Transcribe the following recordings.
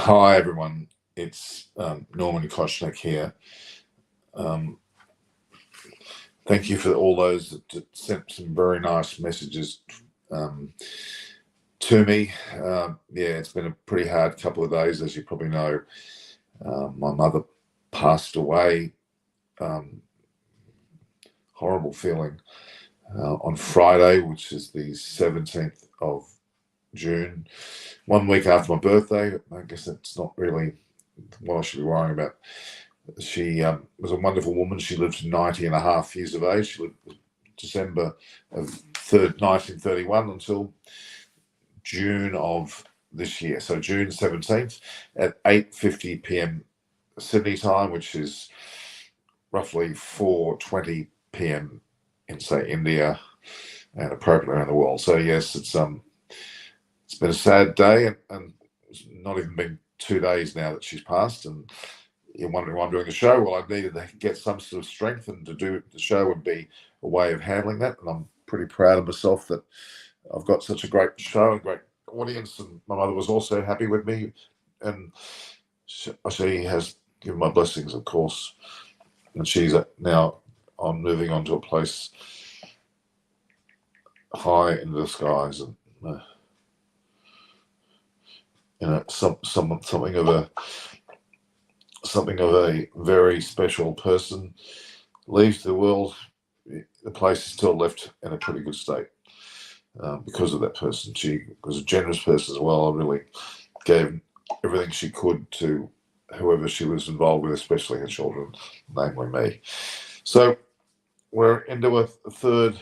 Hi everyone, it's Norman Koshnek here. Um, Thank you for all those that sent some very nice messages um, to me. Yeah, it's been a pretty hard couple of days, as you probably know. My mother passed away. Um, Horrible feeling on Friday, which is the 17th of June, 1 week after my birthday. I guess that's not really what I should be worrying about. She was a wonderful woman. She lived to 90 and a half years of age. She lived December of 1931 until June of this year. So June 17th at 8:50 p.m. Sydney time, which is roughly 4:20 p.m. in, say, India, and appropriately around the world. So yes, it's been a sad day, and it's not even been 2 days now that she's passed. And you're wondering why I'm doing a show. Well, I needed to get some sort of strength, and to do the show would be a way of handling that. And I'm pretty proud of myself that I've got such a great show and great audience. And my mother was also happy with me, and she has given my blessings, of course. And she's now on moving on to a place high in the skies, and something of a very special person leaves the world. The place is still left in a pretty good state because of that person. She was a generous person as well. I really gave everything she could to whoever she was involved with, especially her children, namely me. So we're into a third.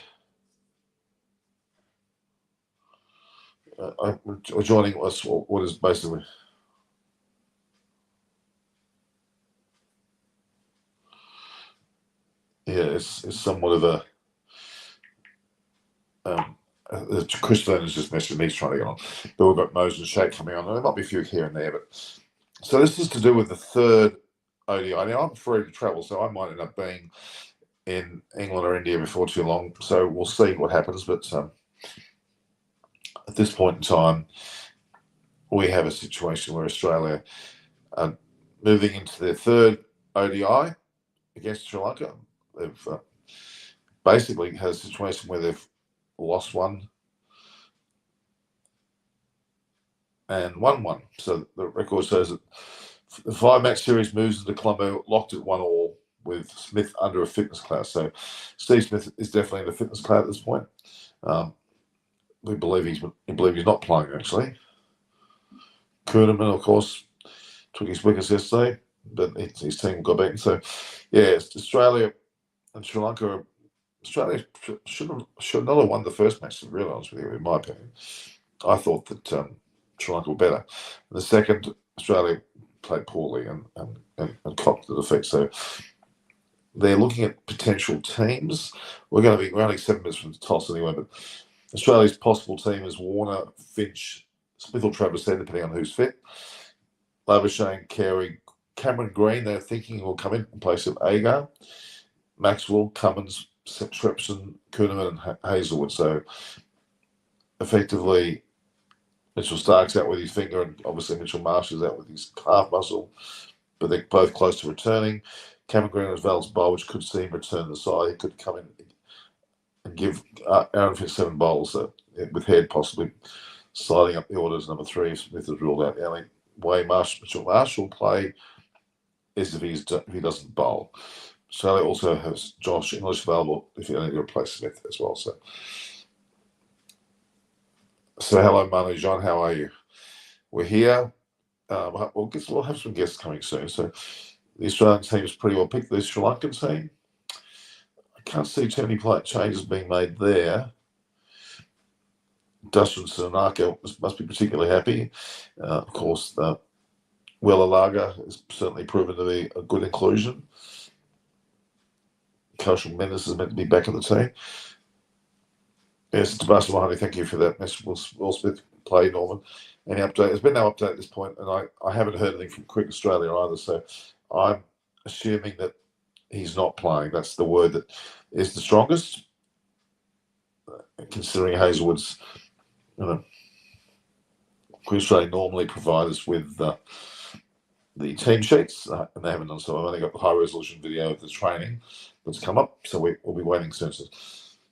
We're joining us. What is basically. Yeah, it's somewhat of a. Chris Leonard's just messaged me, he's trying to get on. But we've got Moses Shake coming on. There might be a few here and there, but so this is to do with the third ODI. Now I'm free to travel, so I might end up being in England or India before too long. So we'll see what happens. But at this point in time, we have a situation where Australia are moving into their third ODI against Sri Lanka. They've basically had a situation where they've lost one and won one. So the record says that the 5-match series moves into Colombo, locked at 1-1 with Smith under a fitness cloud. So Steve Smith is definitely in the fitness cloud at this point. We believe he's not playing, actually. Kuhneman, of course, took his wickets yesterday, but his team got beaten. So, yeah, it's Australia and Sri Lanka. Australia should not have won the first match, to be really honest with you, in my opinion. I thought that Sri Lanka were better. The second, Australia played poorly and copped the defeat. So they're looking at potential teams. We're only 7 minutes from the toss anyway, but Australia's possible team is Warner, Finch, Smith or Travis Head, depending on who's fit. Labuschagne, Carey, Cameron Green, they're thinking will come in place of Agar, Maxwell, Cummins, Shrepson, Kuhneman, and Hazelwood. So effectively, Mitchell Stark's out with his finger, and obviously Mitchell Marsh is out with his calf muscle, but they're both close to returning. Cameron Green as Val's bowl, which could see him return to the side. He could come in and give Aaron Finch 7 bowls, with Head possibly sliding up the orders. Number 3, if Smith is ruled out. The only way Mitchell Marsh will play is if he doesn't bowl. Australia also has Josh English available if you only replace Smith as well. So hello, Manu John, how are you? We're here. We'll have some guests coming soon. So the Australian team is pretty well picked. The Sri Lankan team, I can't see too many changes being made there. Dustin Sanaka must be particularly happy. Of course, Wellalaga has certainly proven to be a good inclusion. Kaushal Mendes is meant to be back in the team. Yes, Tabasa Mahoney, thank you for that message. Will Smith play, Norman? Any update? There's been no update at this point, and I haven't heard anything from Cricket Australia either, so I'm assuming that he's not playing. That's the word that is the strongest, considering Hazelwood's Australia normally provide us with the team sheets, and they haven't done so. I've only got the high resolution video of the training that's come up, so we'll be waiting soon. So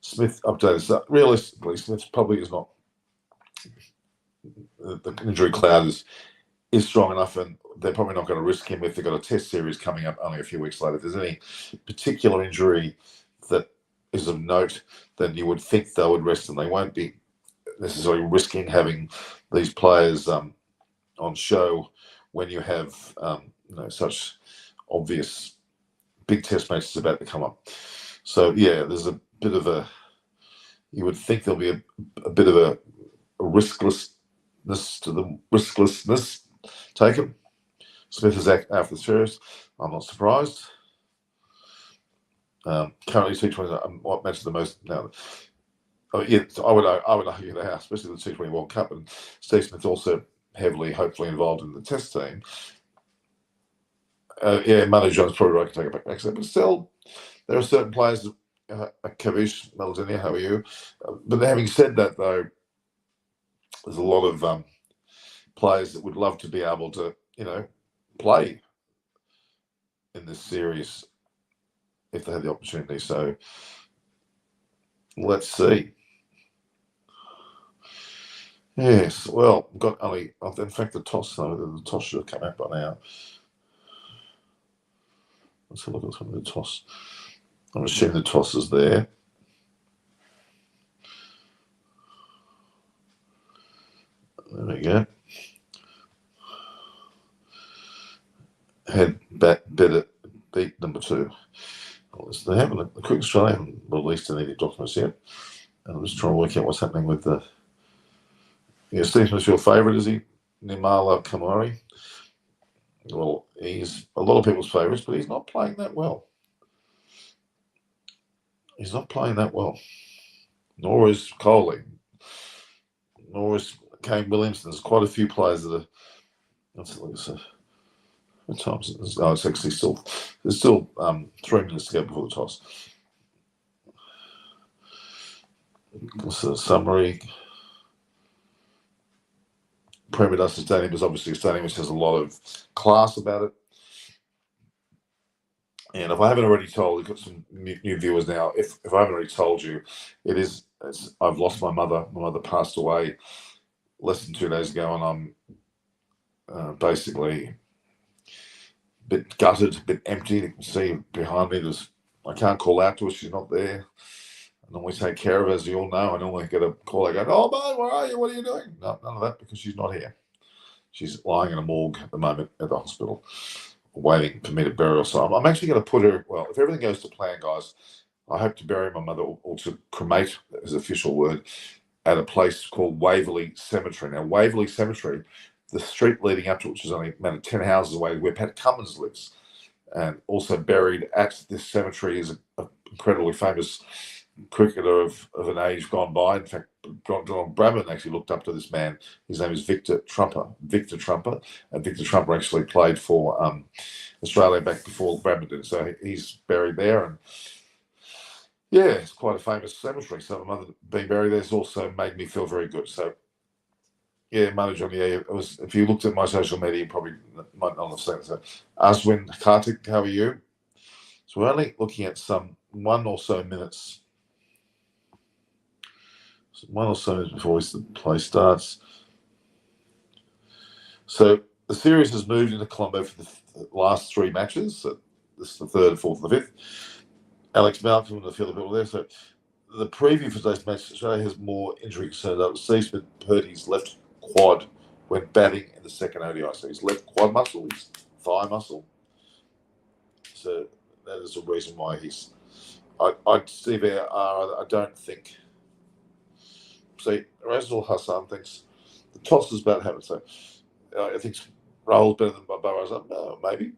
Smith updated us. Realistically, Smith probably is not. The injury cloud is strong enough, and they're probably not going to risk him if they've got a test series coming up only a few weeks later. If there's any particular injury that is of note, then you would think they would rest, and they won't be necessarily risking having these players on show when you have such obvious big test matches about to come up. So yeah, there's a bit of you would think there'll be a bit of a risklessness taken. Smith is out for the series. I'm not surprised. Currently, T20 I might mention the most now. Yeah, I would argue they are, especially the T20 World Cup, and Steve Smith also heavily, hopefully involved in the test team. Manu Jones probably right to take a back step, but still, there are certain players. Kavish, Melzinia, how are you? But having said that, though, there's a lot of players that would love to be able to, play in this series if they had the opportunity. So let's see. Yes, well, got only. In fact, the toss should have come out by now. Let's have a look at some of the toss. I'm assuming the toss is there. There we go. Head back beat number 2. They haven't. The Cricket Australia haven't released any documents yet. And I'm just trying to work out what's happening with the. Steve Smith's your favourite, is he? Nimala Kamari. Well, he's a lot of people's favourites, but he's not playing that well. He's not playing that well. Nor is Coley. Nor is Kane Williamson. There's quite a few players that are. Let's look at what time is it? It's actually still. There's still 3 minutes to go before the toss. So summary. Premier Dustin Stadium is obviously a stadium which has a lot of class about it. And if I haven't already told, we've got some new viewers now. If I haven't already told you, I've lost my mother. My mother passed away less than 2 days ago, and I'm basically a bit gutted, a bit empty. You can see behind me, I can't call out to her. She's not there. I normally take care of her, as you all know. I normally get a call. I go, "Oh, man, where are you? What are you doing?" No, none of that, because she's not here. She's lying in a morgue at the moment at the hospital, waiting for me to bury her. So I'm actually going to put her, well, if everything goes to plan, guys, I hope to bury my mother, or to cremate, is the official word, at a place called Waverley Cemetery. Now, Waverley Cemetery, the street leading up to it, which is only about 10 houses away, where Pat Cummins lives, and also buried at this cemetery is an incredibly famous cricketer of an age gone by. In fact, John Bradman actually looked up to this man. His name is Victor Trumper. And Victor Trumper actually played for Australia back before Bradman did. So he's buried there, and yeah, it's quite a famous cemetery. So my mother being buried there has also made me feel very good. So yeah, Manu John, it was. If you looked at my social media, you probably might not have seen it. So Aswin Kartik, how are you? So we're only looking at some 1 or so minutes. 1 or so minutes before the play starts. So the series has moved into Colombo for the last 3 matches. So this is the 3rd, 4th, and the 5th. Alex Malcolm and a few other people there. So the preview for today's match, Australia has more injury concerns. Steve Smith hurt his left quad when batting in the second ODI. So his left quad muscle, his thigh muscle. So that is the reason why Steve, I don't think. See, Razul Hassan thinks the toss is about to happen. So I think Rahul's better than Babar. No, maybe.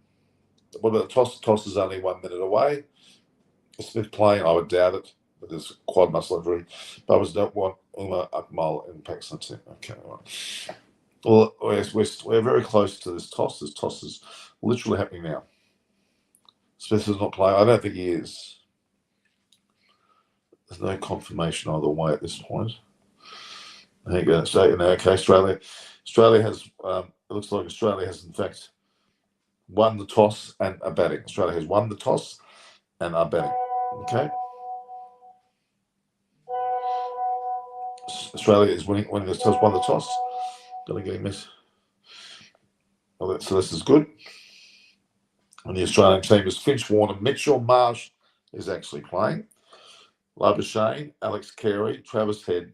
What about the toss? The toss is only 1 minute away. Smith playing, I would doubt it. But there's quad muscle injury. Babbers don't want Umar Akmal in Pakistan team. Okay, right. Well, we're very close to this toss. This toss is literally happening now. Smith is not playing. I don't think he is. There's no confirmation either way at this point. There you go. So, okay, Australia has. It looks like Australia has in fact won the toss and are batting. Australia has won the toss and are batting. Okay. Australia is winning the toss, won the toss. Gonna get miss. Well, so this is good. And the Australian team is Finch, Warner, Mitchell, Marsh is actually playing. Labuschagne, Alex Carey, Travis Head,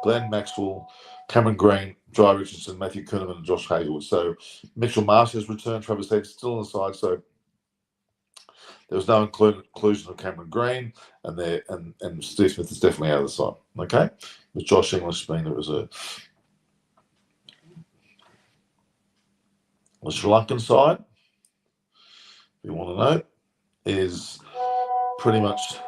Glenn Maxwell, Cameron Green, Jai Richardson, Matthew Kuhneman, and Josh Haywood. So Mitchell Marsh has returned. Travis Head still on the side. So there was no inclusion of Cameron Green, and Steve Smith is definitely out of the side. Okay, with Josh English being the reserve. The Sri Lankan side, if you want to know, is pretty much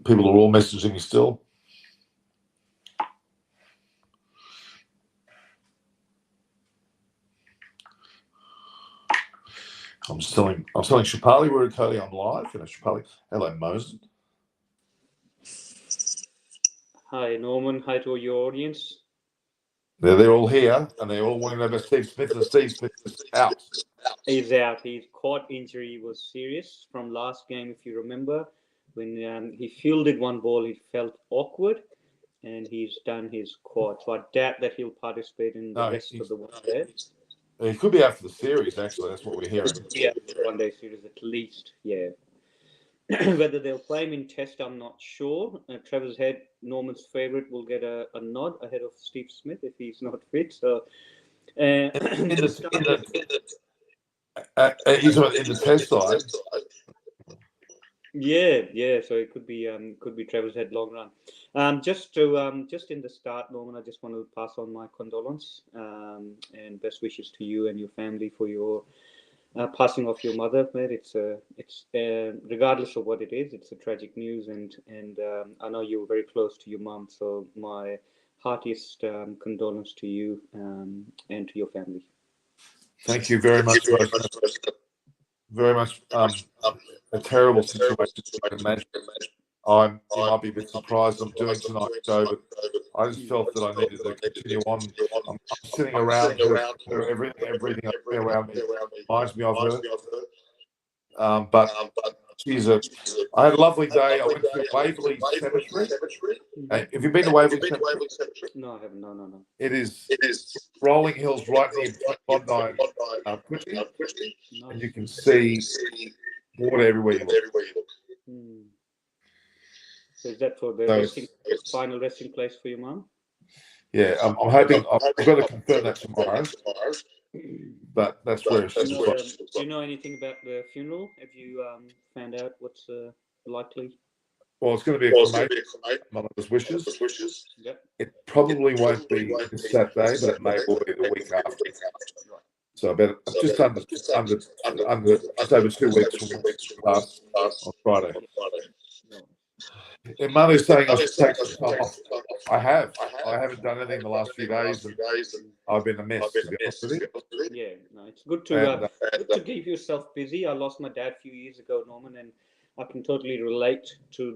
people are all messaging me still. I'm telling Shapali Rurukoti I'm live. Shapali, hello Moses. Hi Norman, hi to your audience. They're all here, and they're all wanting to know about Steve Smith, and Steve Smith is out. He's out. His quad injury was serious from last game, if you remember. When he fielded one ball, he felt awkward, and he's done his quad. So I doubt that he'll participate in the rest of the one day. He could be out for the series, actually. That's what we're hearing. Yeah, one day series at least, yeah. Whether they'll play him in Test, I'm not sure. Travis Head, Norman's favourite, will get a nod ahead of Steve Smith if he's not fit. So, he's in the Test side. Yeah. So it could be Travis Head long run. Just in the start, Norman, I just want to pass on my condolence and best wishes to you and your family for your passing of your mother, mate. It's regardless of what it is, it's a tragic news, and I know you were very close to your mum, so my heartiest condolence to you and to your family. Thank you very much. Very much. A terrible situation to imagine. You might be a bit surprised I'm doing tonight's show, but I just felt that I needed to continue on. I'm sitting around her, everything around me reminds me of her. But I had a lovely day. I went to Waverley Cemetery. Have you been to Waverley Cemetery? No, I haven't. No. It is rolling hills right near Bondi, and you can see water everywhere you look. So is that for the final resting place for your mum? Yeah, I'm hoping. I've got to confirm that tomorrow. But that's where she's from. Do you know anything about the funeral? Have you found out what's likely? Well, it's going to be a cremation. My mother's wishes. Yep. It probably won't be this Saturday, but it may well be the week after. So about just over 2 weeks from last on Friday. And Mother's saying I should take some time off. I haven't done anything the last few days, and I've been a mess, to be honest with you. Yeah, no, it's good to keep yourself busy. I lost my dad a few years ago, Norman, and I can totally relate to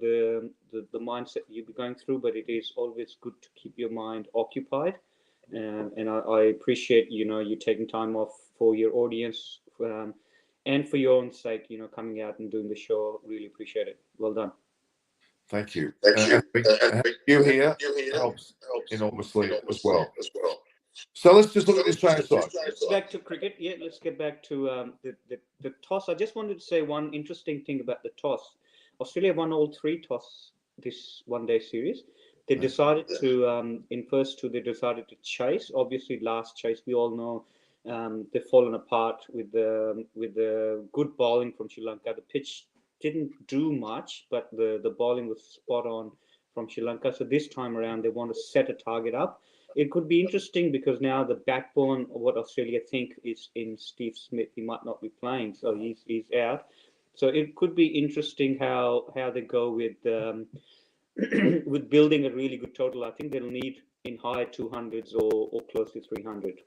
the mindset you'll be going through, but it is always good to keep your mind occupied. And I appreciate, you taking time off for your audience and for your own sake, coming out and doing the show. Really appreciate it. Well done. Thank you. And you here helps enormously as well. So let's just look at this Australian side. Back to cricket. Yeah, let's get back to the toss. I just wanted to say one interesting thing about the toss. Australia won all 3 toss this one-day series. They decided to, in first 2, they decided to chase. Obviously, last chase, we all know they've fallen apart with the good bowling from Sri Lanka. The pitch didn't do much, but the bowling was spot on from Sri Lanka. So this time around, they want to set a target up. It could be interesting because now the backbone of what Australia think is in Steve Smith. He might not be playing, so he's out. So it could be interesting how they go with with building a really good total. I think they'll need in high 200s or close to 300.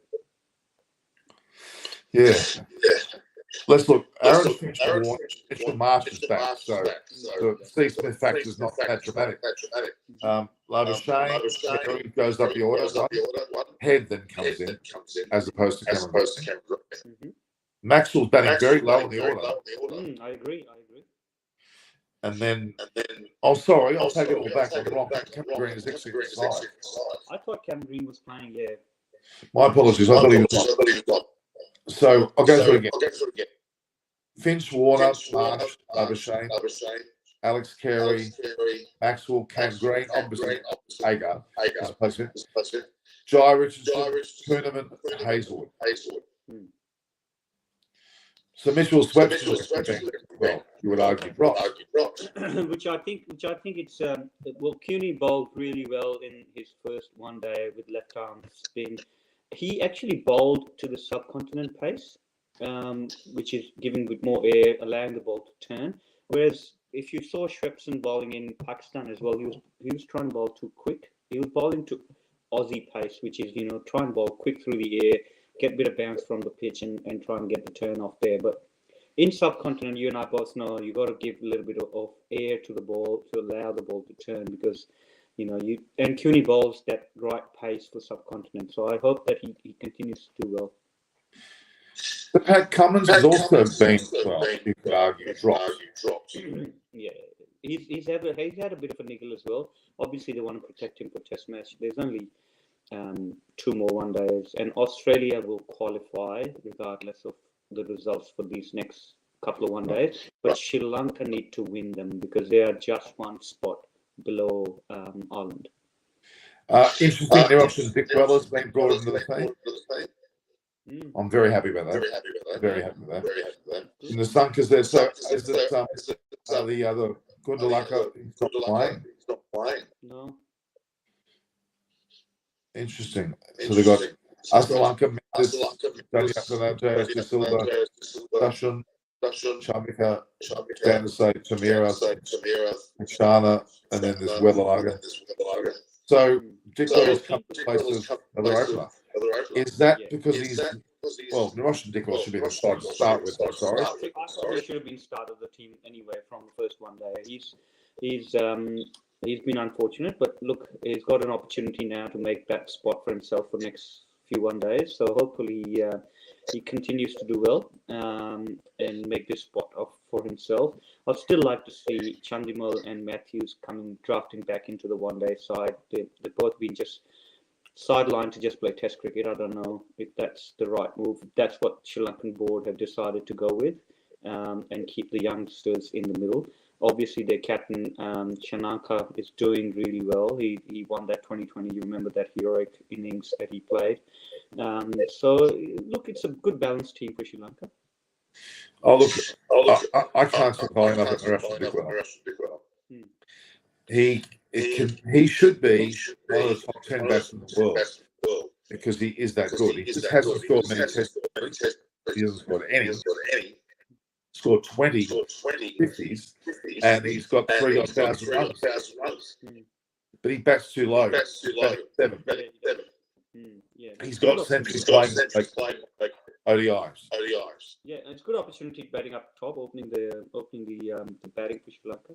Yeah. Let's look. Aaron Finch won. Mitchell Marsh is back, so the Steve Smith factor is not that dramatic. Labuschagne goes up the order. One Head then comes in, as opposed to Cameron Green. Maxwell's batting very low in the order. I agree. And then, oh, sorry, I'll take it all back. I'm wrong. Cameron Green is actually inside. I thought Cameron Green was playing, yeah. My apologies. I thought he was not. So I'll go through it again. Finch, Warner, Marsh, Labuschagne, Alex Carey, Maxwell, Cam Green, obviously Agar as a placement. Jai Richardson, Tournament, Hazelwood. So Mitchell swept. Well, you would argue dropped. which I think it's well, Cuny bowled really well in his first one day with left arm spin. He actually bowled to the subcontinent pace, which is giving with more air, allowing the ball to turn. Whereas if you saw Shrepson bowling in Pakistan as well, he was trying to bowl too quick. He was bowling to Aussie pace, which is try and bowl quick through the air, get a bit of bounce from the pitch, and try and get the turn off there. But in subcontinent, you and I both know you got to give a little bit of air to the ball to allow the ball to turn, because and Cuny bowls that right pace for subcontinent. So I hope that he continues to do well. The Pat Cummins has also been, well, you could argue, dropped. Yeah, he's had a bit of a niggle as well. Obviously, they want to protect him for Test match. There's only 2 more one days, and Australia will qualify regardless of the results for these next couple of one days. But Sri Lanka need to win them because they are just one spot below Ireland. Interesting, their option Dick Weller's been brought into the team. I'm very happy about that. Very happy with that. In the Sunkas there, so is it the other Gundalaka he's not playing? No. Interesting. So they got Lanka, JS Silva, Dushan, Shamika, Standasay, Tamira, Shana, and then there's Wellaga. So Dick Weller's come to place of other opener. Is that because he's Russian Dick Wells should be the side to start with? I'm sorry. I think he should have been start of the team anyway from the first one day. He's been unfortunate, but look, he's got an opportunity now to make that spot for himself for the next few one days. So hopefully he continues to do well and make this spot up for himself. I'd still like to see Chandimal and Matthews drafting back into the one day side. They've both been just sidelined to just play Test cricket. I don't know if that's the right move. That's what Sri Lankan board have decided to go with, and keep the youngsters in the middle. Obviously, their captain Shanaka is doing really well. He won that 2020. You remember that heroic innings that he played. So look, it's a good balanced team for Sri Lanka. I can't stop calling up at Russian Dick Well. He should be one of the top 10 batsmen in the world because he is that good. He just hasn't scored many tests. He hasn't scored any. Scored 20 50s, and he's got 3,000 runs. But he bats too low. Seven. He's got centuries playing like ODIs. Yeah, and it's a good opportunity batting up top, opening the batting for Sri Lanka.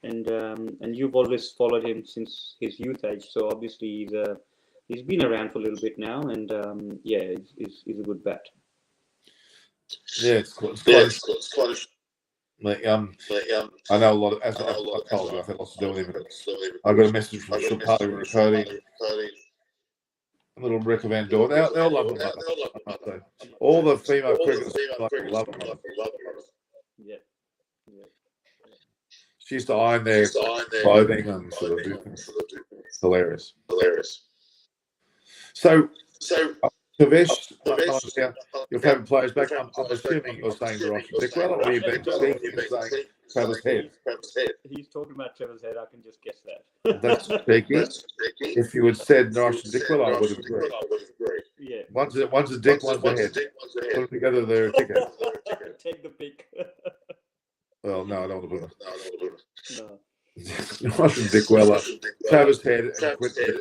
And you've always followed him since his youth age, so obviously he's been around for a little bit now, and he's a good bat. Yeah, it's quite. I know a lot of, as I told you, I've had lots to do with him. I got a message from Shapali Rakoti, a little Rick Van Dor. They'll love him. All the female cricketers love him. Yeah. She used to iron their clothing and sort of do things. Hilarious. So Kavesh, your favourite players back. I'm assuming you're saying Russian Dick Well, or you've been saying Travis Head. He's talking about Travis Head. I can just guess that. That's tricky. If you had said Russian Dick Well, I would have agreed. Yeah. One's a dick, one's a head. Put them together, they're a ticket. Take the pick. Well, no, I don't want to put it. No. Russian Dick Weller, Travis Head, and Quinton Dick.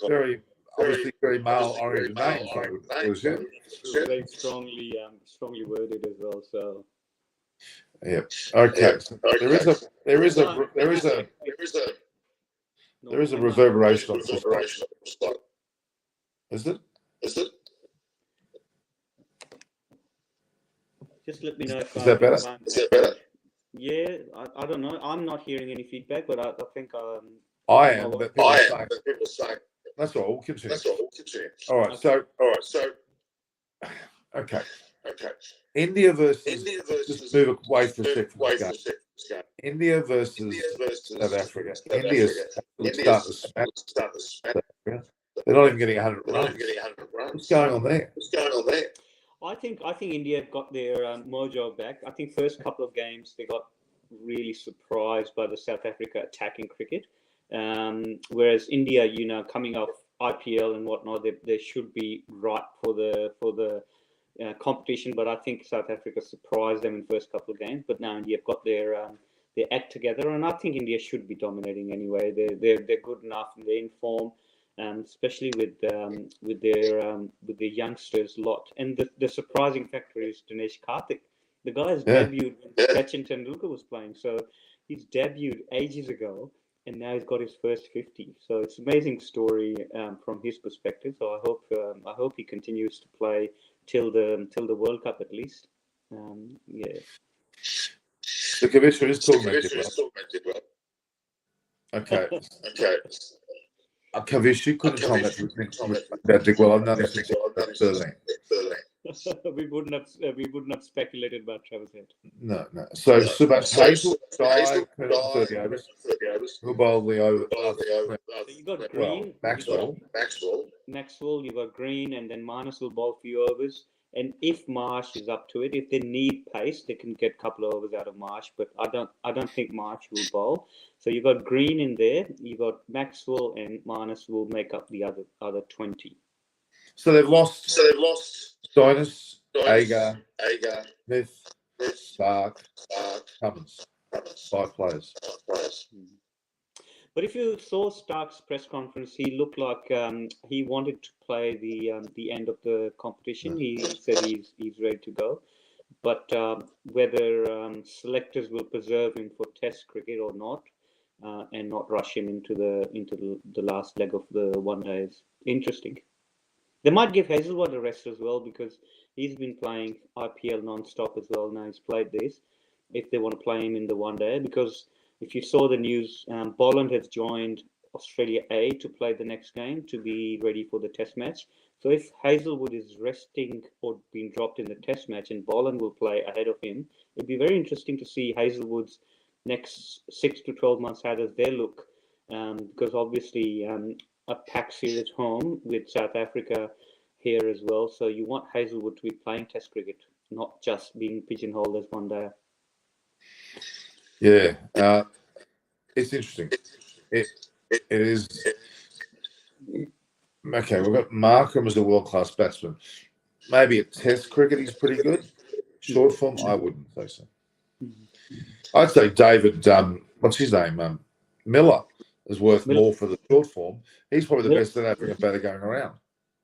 Very obviously very male-oriented names, I would assume. Very strongly worded as well. So Yeah. Okay. So there is a reverberation on the spot. Is it? just let me know if Is that better? Yeah, I don't know. I'm not hearing any feedback, but I think I am, but people are saying that's all. We'll continue. All right. So okay. India versus just move away for a second from this game. India versus South Africa. India's starting to smash South Africa. They're not even getting 100 runs. What's going on there? I think India got their mojo back. I think first couple of games they got really surprised by the South Africa attacking cricket, whereas India, coming off IPL and whatnot, they should be right for the competition. But I think South Africa surprised them in first couple of games. But now India have got their act together, and I think India should be dominating anyway. They're good enough and they're in form. Especially with the youngsters lot, and the surprising factor is Dinesh Karthik. The guy's debuted when Sachin Tendulkar was playing, so he's debuted ages ago, and now he's got his first 50. So it's an amazing story from his perspective. So I hope he continues to play till the World Cup at least. Yeah. The commissioner is talking about well. Okay. Kavish, you couldn't comment about Dick well. I've known him since 13. we wouldn't have speculated about Travis Head. No. So Subhash Hazel, Guy, 30 overs. Who bowled the over? You got Green, Maxwell. You got Green, and then Marnus will bowl a few overs. And if Marsh is up to it, if they need pace, they can get a couple of overs out of Marsh. But I don't think Marsh will bowl. So you got Green in there. You got Maxwell and Marnus will make up the other 20. So they've lost Stoinis, Agar, Smith, Stark, Cummins. 5 players. But if you saw Stark's press conference, he looked like he wanted to play the end of the competition. He said he's ready to go. But whether selectors will preserve him for Test cricket or not, and not rush him into the last leg of the one day is interesting. They might give Hazelwood a rest as well because he's been playing IPL non-stop as well. Now he's played this. If they want to play him in the one day, because if you saw the news, Bolland has joined Australia A to play the next game to be ready for the Test match. So if Hazelwood is resting or being dropped in the Test match and Bolland will play ahead of him, it'd be very interesting to see Hazelwood's next 6 to 12 months. How does they look? Because obviously a pack series home with South Africa here as well. So you want Hazelwood to be playing Test cricket, not just being pigeonholed as one day. Yeah, it's interesting. It is. Okay, we've got Markham as a world-class batsman. Maybe at Test cricket he's pretty good. Short form, I wouldn't say so. I'd say David, what's his name? Miller is worth more for the short form. He's probably the best South African batter going around.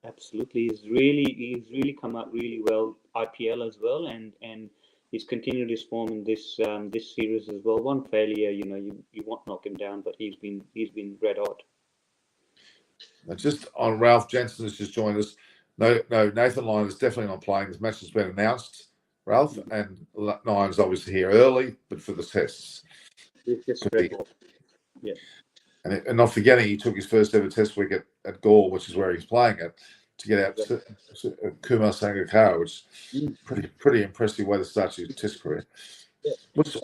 Absolutely, he's really come out really well IPL as well, and he's continued his form in this series as well. One failure, you won't knock him down, but he's been red hot. Just on Ralph Jensen has just joined us. No, Nathan Lyon is definitely not playing. This match has been announced, Ralph, and Lyon's obviously here early, but for the tests. Yeah. And not forgetting, he took his first ever Test week at Gore, which is where he's playing at, to get out Kumar Sangakkara, which is pretty impressive way to start your Test career. Yeah. Was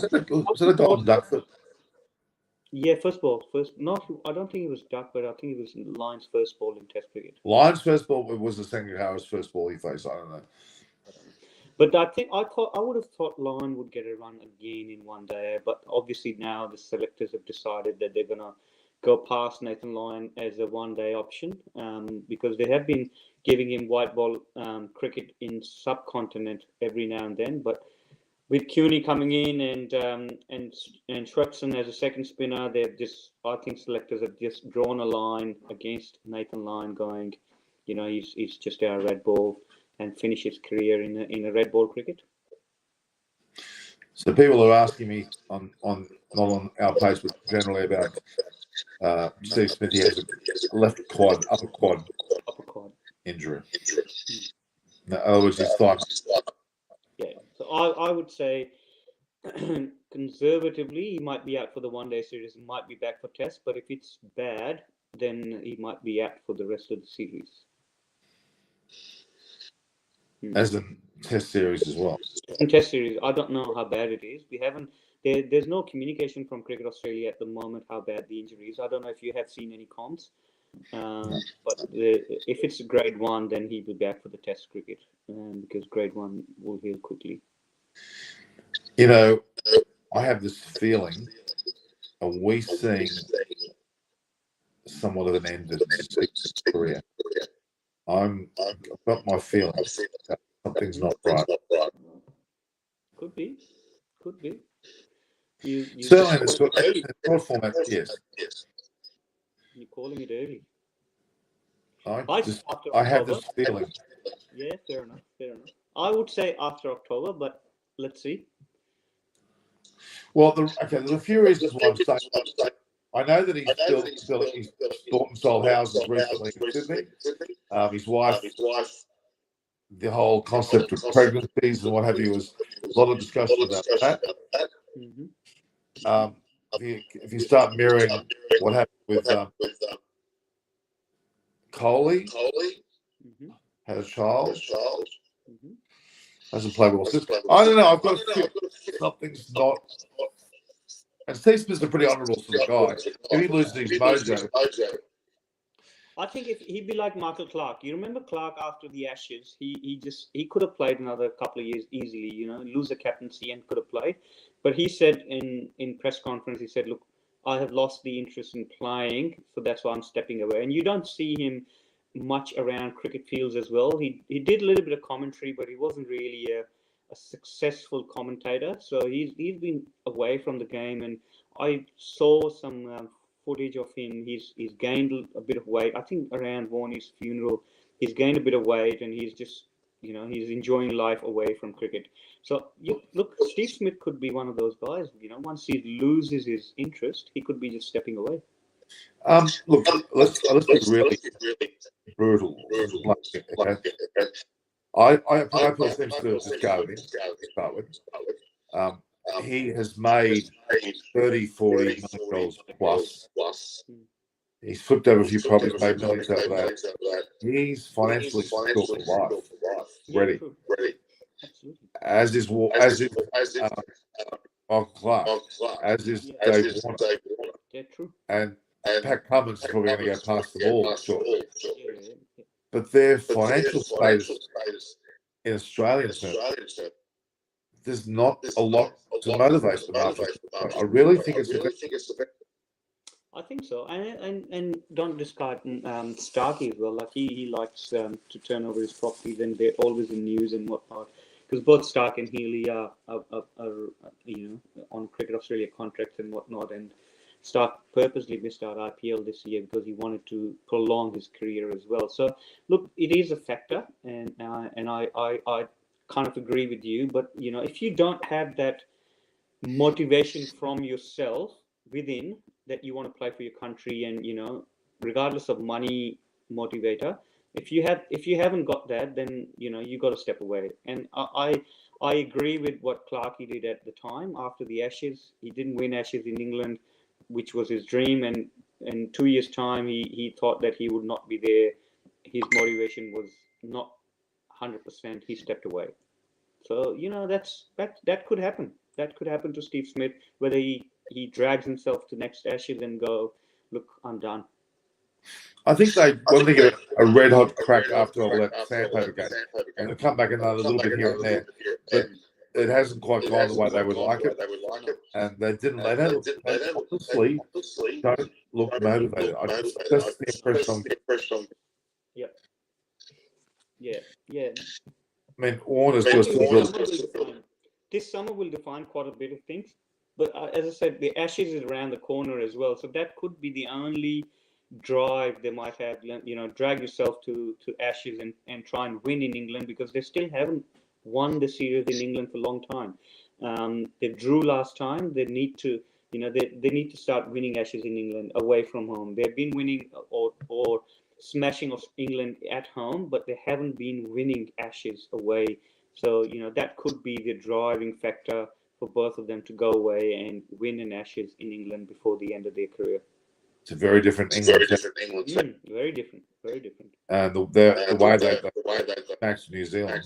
it a golden duck? Yeah, first ball. I don't think it was duck, but I think it was Lyon's first ball in Test cricket. Lyon's first ball was the Sangakkara's first ball he faced. I don't know. But I would have thought Lyon would get a run again in one day. But obviously now the selectors have decided that they're gonna go past Nathan Lyon as a one-day option, because they have been giving him white ball cricket in subcontinent every now and then. But with Cuny coming in and Schwartzen as a second spinner, they've just, I think selectors have just drawn a line against Nathan Lyon, going, he's just our red ball, and finish his career in a red ball cricket. So people are asking me on not on our page, but generally about Steve Smith. He has a left quad, upper quad injury. In other words, his thigh. Yeah, so I would say conservatively he might be out for the one-day series and might be back for Test. But if it's bad, then he might be out for the rest of the series. As in Test series as well. In Test series, I don't know how bad it is. We haven't. There's no communication from Cricket Australia at the moment how bad the injury is. I don't know if you have seen any comms. But if it's grade 1, then he will be back for the Test cricket, because grade 1 will heal quickly. I have this feeling, are we seeing somewhat of an end of Steve's career? I've got my feeling that something's not right. Could be. Certainly in the short format, yes. You're calling it early. I have this feeling. Yeah, fair enough. I would say after October, but let's see. Well, there's a few reasons why I'm saying. I know that he's bought and sold houses recently in Sydney. His wife, the whole concept of pregnancies and what have you, was a lot of discussion about that. Mm-hmm. If you start mirroring what happened with Coley, had a child, hasn't played well since. I don't know. I've got a feel something's not. And Steve Smith's a pretty honourable sort of guy. If he loses his mojo, I think if he'd be like Michael Clarke. You remember Clarke after the Ashes? He could have played another couple of years easily. Lose the captaincy and could have played. But he said in press conference, he said, "Look, I have lost the interest in playing, so that's why I'm stepping away." And you don't see him much around cricket fields as well. He did a little bit of commentary, but he wasn't really a successful commentator. So he's been away from the game, and I saw some footage of him. He's gained a bit of weight. I think around Warnie's funeral, he's gained a bit of weight, and he's just he's enjoying life away from cricket. So look, Steve Smith could be one of those guys. Once he loses his interest, he could be just stepping away. Look, let's be really brutal. I personally seems to have discarded him to start with. He has made 30-40 million dollars plus. He's flipped over a few properties, made millions out of that. He's financially built for life, ready. As is Michael Clarke, as is Dave Warner. Yeah, true. And Pat Cummins is probably going to go past the ball shortly. But their financial status in Australian terms, there's not a lot to motivate them. I really think it's I think so, and don't discard Starkey as well. Like he likes to turn over his properties, and they're always in news and whatnot. Because both Stark and Healy are on Cricket Australia contracts and whatnot, and Stark purposely missed out IPL this year because he wanted to prolong his career as well. So look, it is a factor, and I kind of agree with you. But if you don't have that motivation from yourself within that you want to play for your country, and regardless of money motivator, if you haven't got that, then you got to step away. And I agree with what Clarkey did at the time after the Ashes. He didn't win Ashes in England, which was his dream, and in 2 years time he thought that he would not be there. His motivation was not 100%. He stepped away. So that could happen. That could happen to Steve Smith, whether he drags himself to next Ashes and go, "Look, I'm done." I think they want to get a red hot crack after all that sandpaper game, and they'll come back another little bit here and there. But it hasn't quite gone the way they would like it, and they didn't. They don't look motivated. That's the impression. Yeah. I mean, Warner's just a this summer will define quite a bit of things. But as I said, the Ashes is around the corner as well, so that could be the only drive they might have. Drag yourself to Ashes and try and win in England, because they still haven't won the series in England for a long time. They drew last time. They need to, they need to start winning Ashes in England away from home. They've been winning or smashing of England at home, but they haven't been winning Ashes away. So that could be the driving factor for both of them to go away and win an Ashes in England before the end of their career. It's a very different England. Very different. Very different. And the way they back to New Zealand.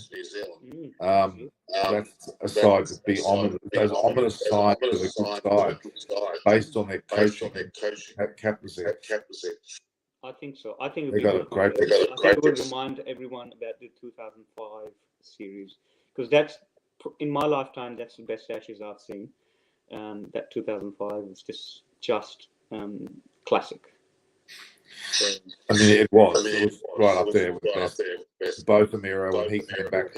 That's a side to be ominous. Those ominous sides of a good side, based on their coaching captaincy. I think so. I think they got a great. I think it would remind everyone about the 2005 series, because that's, in my lifetime, that's the best Ashes I've seen. That 2005 was just classic. So, I mean, it was right up there with best. Both the era when he came back,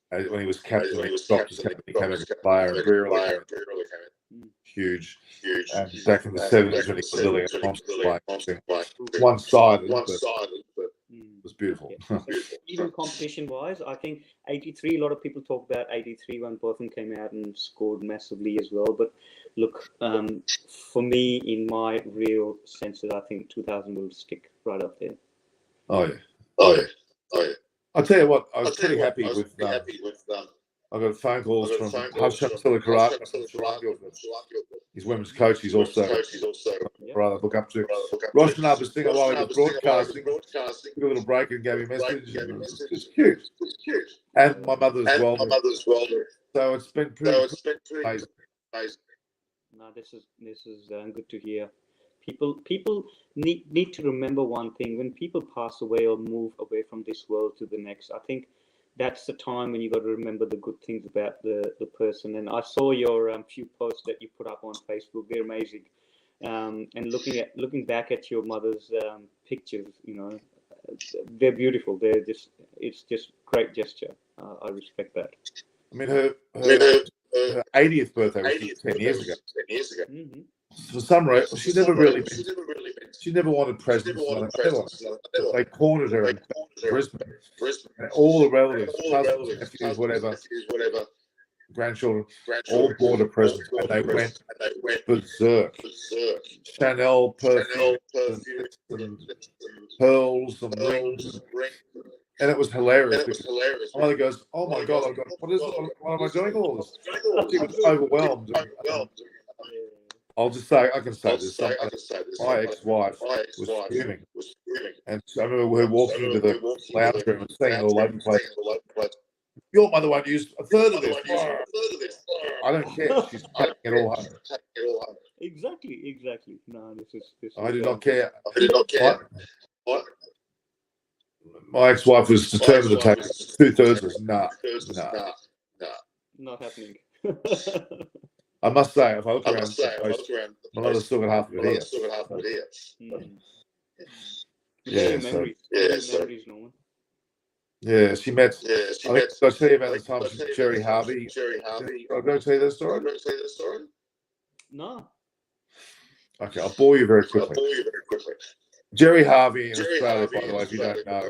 when he was captain, he stopped his captain, he came as a player, and really huge. And back in the 70s when he was Lily and Thompson playing, one-sided, but it was beautiful. Yeah. Even competition-wise, I think 83, a lot of people talk about 83 when Botham came out and scored massively as well. But look, for me, in my real senses, I think 2000 will stick right up there. Oh, yeah. I'll tell you what, I was pretty happy with I got phone calls from Hasham Silakarat, his women's coach. He's also rather look up to. Roshan Abastinga, while he was broadcasting, took a little break and gave me a message. It was just cute. And my mother as well. So it's been pretty amazing. No, this is good to hear. People need to remember one thing: when people pass away or move away from this world to the next, I think that's the time when you got to remember the good things about the person. And I saw your few posts that you put up on Facebook. They're amazing. And looking back at your mother's pictures, they're beautiful. It's just great gesture. I respect that. I mean, her 80th birthday was 10 years ago. Mm-hmm. For some reason, she never wanted presents. They cornered her in Brisbane. And all the relatives, cousins, nephews, whatever, grandchildren, all bought a present, and they went berserk. Chanel perfume, and pearls and rings, and it was hilarious. Because my mother goes, "Oh my God, what am I doing all this?" She was overwhelmed. I'll just say, I can say this. My ex-wife was fuming, and I remember her walking into the lounge room and saying all over the place, "Your mother won't use a third of this." I don't care. She's taking it all home. Exactly. No, this is. I do not care. My ex-wife was determined to take it. 2/3 was nah. Not happening. I must say, if I look around the place, my mother's still got half of it here. Yeah, memories, Norman. Yeah, she met. I think I'll tell you about the time Jerry Harvey. I'm going to tell you that story. No. Okay, I'll bore you very quickly. Jerry Harvey in Australia, by the way, if you don't know,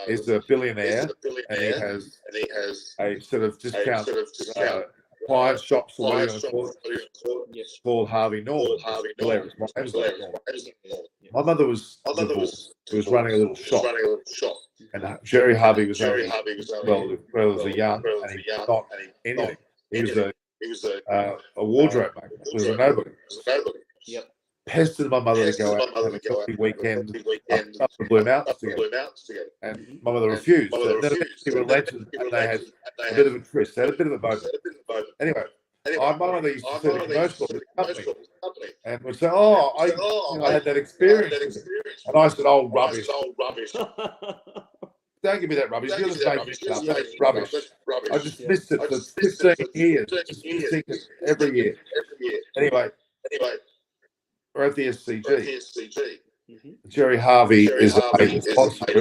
is a billionaire, and he has a sort of discount client shops or whatever you want to call it, called Harvey Norman. Hilarious. My mother was divorced. She was running a little shop, and Jerry Harvey was only relatively young, and he was not anything. He was a wardrobe maker. He was a nobody. Yep. Pestered my mother to go out and have a healthy weekend up the Blue Mountains together. And my mother refused. And then she relented, and they had a bit of a tryst. They had a bit of a moment. Anyway, my mother used to send a commercial to the company and would say, I had that experience. And I said, "Oh, rubbish. Don't give me that rubbish. You're just making it up. That's rubbish." I dismissed it for 15 years. Just missing it every year. Anyway. We're at the SCG. Jerry Harvey is a major sponsor for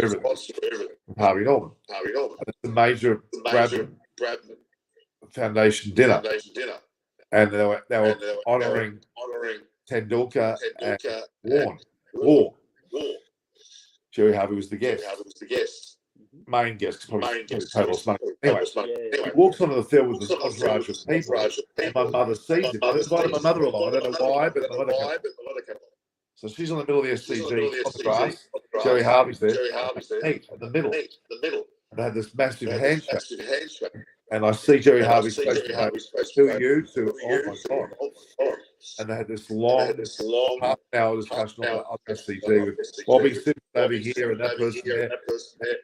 everything. Harvey Norman. And it's a major Foundation dinner, and they were honouring Tendulkar and War. Jerry Harvey was the guest, main guest, probably paid us money. Anyway, he walks onto the field with this entourage of people, and my mother sees him. I invited my mother along. I don't know why, but my mother came. So she's in the middle of the SCG on the grass. Jerry Harvey's there, in the middle. And they had this massive handshake. And I see Jerry Harvey's face to face. Who are you? To, oh my God. And they had this long half an hour discussion on SCG with Bobby sitting over here and that person there,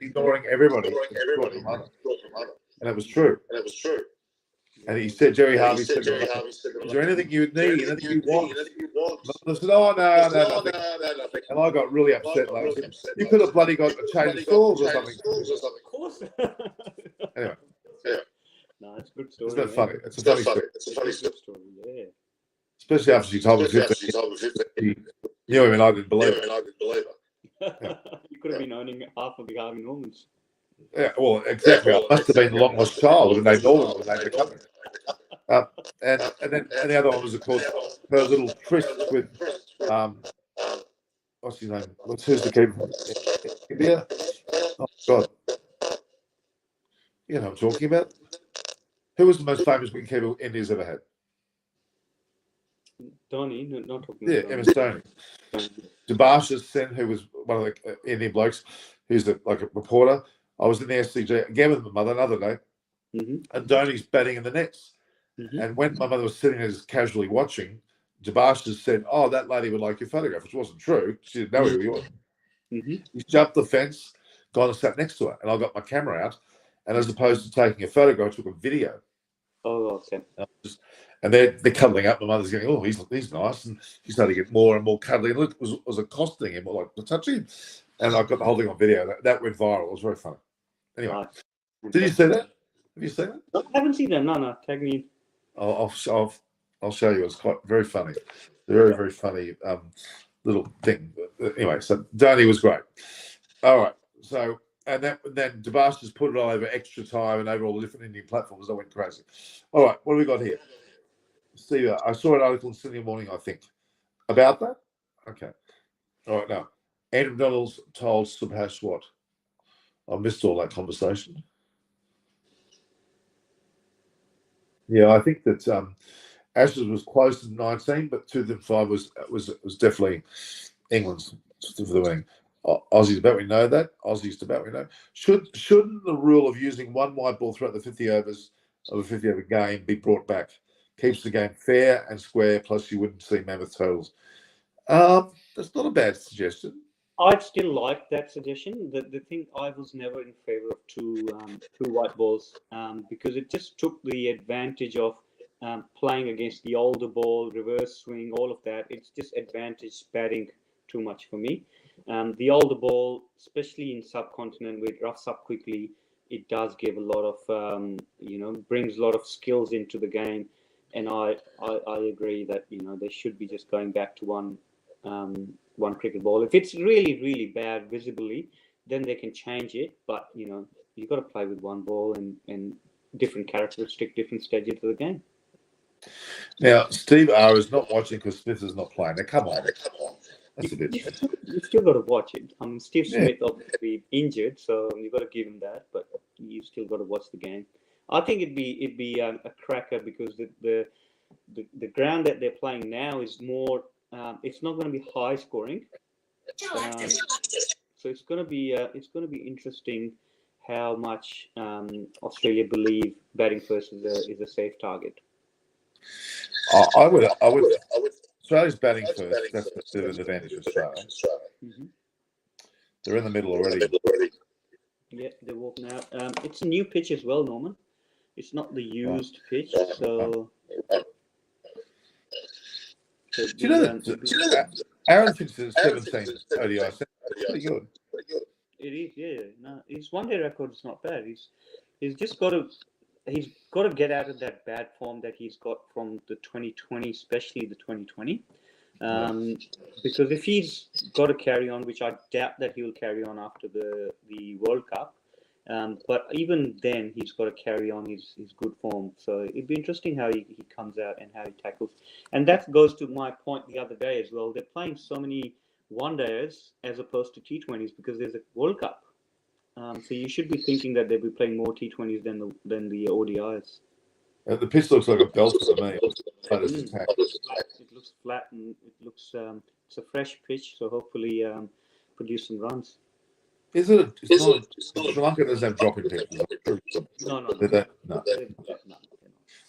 ignoring everybody. And it was true. And he said, Jerry Harvey said, is there anything you need, anything you want? And I said, oh, no, nothing. And I got really upset. Like, you could have bloody got a change of stalls or something. Of course. Anyway. No, it's a good story. Isn't that funny? It's a funny story. It's a funny story, yeah. Especially after she told me 15. She knew him and I didn't believe it. Yeah. You could have been owning half of the Harvey Normans. Yeah, well, exactly. I must have been the long lost child of a named Norman when they the company. And the other one was, of course, her little tryst with what's his name? Who's the keeper from India? Oh God, you know what I'm talking about. Who was the most famous wicketkeeper India's ever had? Dhoni, not talking about MS Dhoni. Jabashir Sen, who was one of the Indian blokes, who's like a reporter. I was in the SCG again with my mother another day, and Dhoni's batting in the nets. And when my mother was sitting there just casually watching, Jabashir said, "Oh, that lady would like your photograph," which wasn't true. She didn't know who he was. He jumped the fence, gone and sat next to her, and I got my camera out, and as opposed to taking a photograph, I took a video. Oh, okay. And they're cuddling up. My mother's going, "Oh, he's nice," and she started to get more and more cuddly. And look, it was accosting him, or like touching him. And I got the whole thing on video. That went viral. It was very funny. Anyway, did you see that? Have you seen it? No, I haven't seen that. No. Tag me in. I'll show you. It's quite very funny. Very, very funny little thing. But anyway, so Dhoni was great. All right. So and then Dabas just put it all over Extra Time and over all the different Indian platforms. I went crazy. All right, what do we got here? Steve, I saw an article in Sydney Morning, I think, about that. Okay. All right, now Andrew McDonald's told Subhash what? I missed all that conversation. Yeah, I think that Ashes was close to 19, but 2005 was definitely England's for the winning. Aussies about we know that. Aussies about we know. Shouldn't the rule of using one white ball throughout the 50 overs of a 50 over game be brought back? Keeps the game fair and square. Plus, you wouldn't see mammoth totals. That's not a bad suggestion. I'd still like that suggestion. The thing, I was never in favour of two white balls because it just took the advantage of playing against the older ball, reverse swing, all of that. It's just advantage batting too much for me. The older ball, especially in subcontinent where it roughs up quickly, it does give a lot of brings a lot of skills into the game. And I agree that they should be just going back to one cricket ball. If it's really, really bad visibly, then they can change it. But you've got to play with one ball and different characteristic, different stages of the game. Now, Steve R is not watching because Smith is not playing. Now, come on. That's a bit. You still got to watch it. Steve Smith obviously injured, so you've got to give him that. But you still got to watch the game. I think it'd be a cracker because the ground that they're playing now is more. It's not going to be high scoring, so it's going to be interesting how much Australia believe batting first is a safe target. I would. Australia's batting first. That's a bit of an advantage for Australia. They're in the middle already. Yeah, they're walking out. It's a new pitch as well, Norman. It's not the used pitch, so. Do you know that Aaron thinks it's 17 ODIs? Pretty good. It is, yeah. No, his one-day record is not bad. He's just got to get out of that bad form that he's got from the 2020, especially the 2020. Because if he's got to carry on, which I doubt that he will carry on after the World Cup, But even then, he's got to carry on his good form. So it'd be interesting how he comes out and how he tackles. And that goes to my point the other day as well. They're playing so many one-dayers as opposed to T20s because there's a World Cup. So you should be thinking that they'll be playing more T20s than the ODIs. The pitch looks like a belter to me. It looks flat and it looks it's a fresh pitch, so hopefully produce some runs. Is it? It's not. Sri Lanka doesn't have dropping pitches. No. No.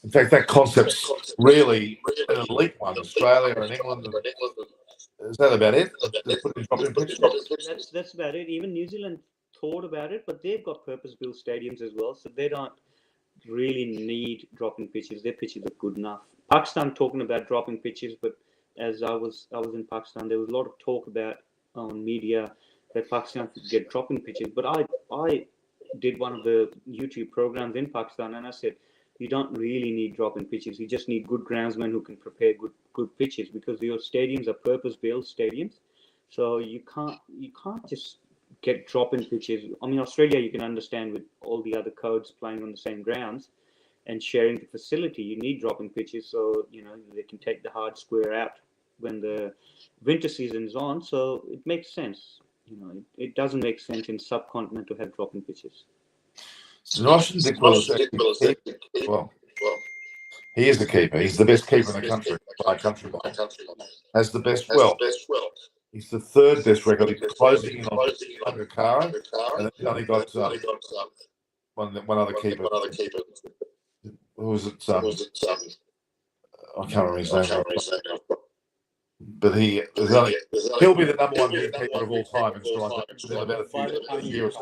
In fact, that concept's really an elite one. Australia and England. Is that about it? Dropping pitches? That's about it. Even New Zealand thought about it, but they've got purpose-built stadiums as well, so they don't really need dropping pitches. Their pitches are good enough. Pakistan talking about dropping pitches, but as I was in Pakistan, there was a lot of talk about on media that Pakistan could get dropping pitches. But I did one of the YouTube programs in Pakistan, and I said you don't really need dropping pitches. You just need good groundsmen who can prepare good pitches because your stadiums are purpose-built stadiums. So you can't just get drop-in pitches. I mean, Australia, you can understand with all the other codes playing on the same grounds and sharing the facility, you need drop-in pitches so, they can take the hard square out when the winter season is on. So it makes sense. It doesn't make sense in subcontinent to have drop-in pitches. Russian well, he is the keeper. He's the best keeper in the country by country. Has the best. He's the third best record. He's closing in on Kara, and then he's only got one other keeper. Who was it? I can't remember his name. But he'll be the number one keeper of all time in Sri Lanka in about a few years.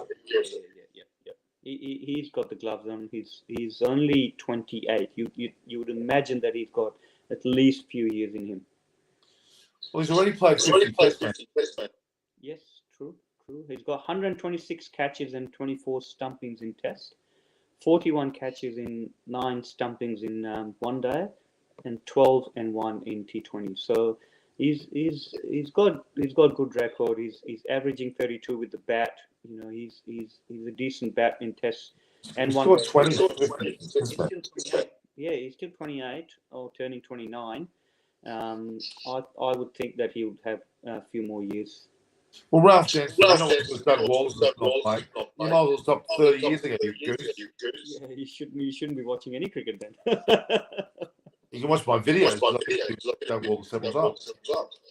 He's got the gloves on. He's only 28. You would imagine that he's got at least a few years in him. Well, he's already played 50 Tests. Yes, true. He's got 126 catches and 24 stumpings in Test, 41 catches in 9 stumpings in one day, and 12 and 1 in T20. So he's got good record. He's averaging 32 with the bat. He's a decent bat in Tests. And he's one. still 20. He's still 28. Yeah, he's still 28 or turning 29. I would think that he would have a few more years. Well, Ralph Jensen, was Doug Wallace not playing. You might as well stop 30 years ago, you goose. Yeah, you shouldn't be watching any cricket then. You can watch my videos. Doug Wallace up.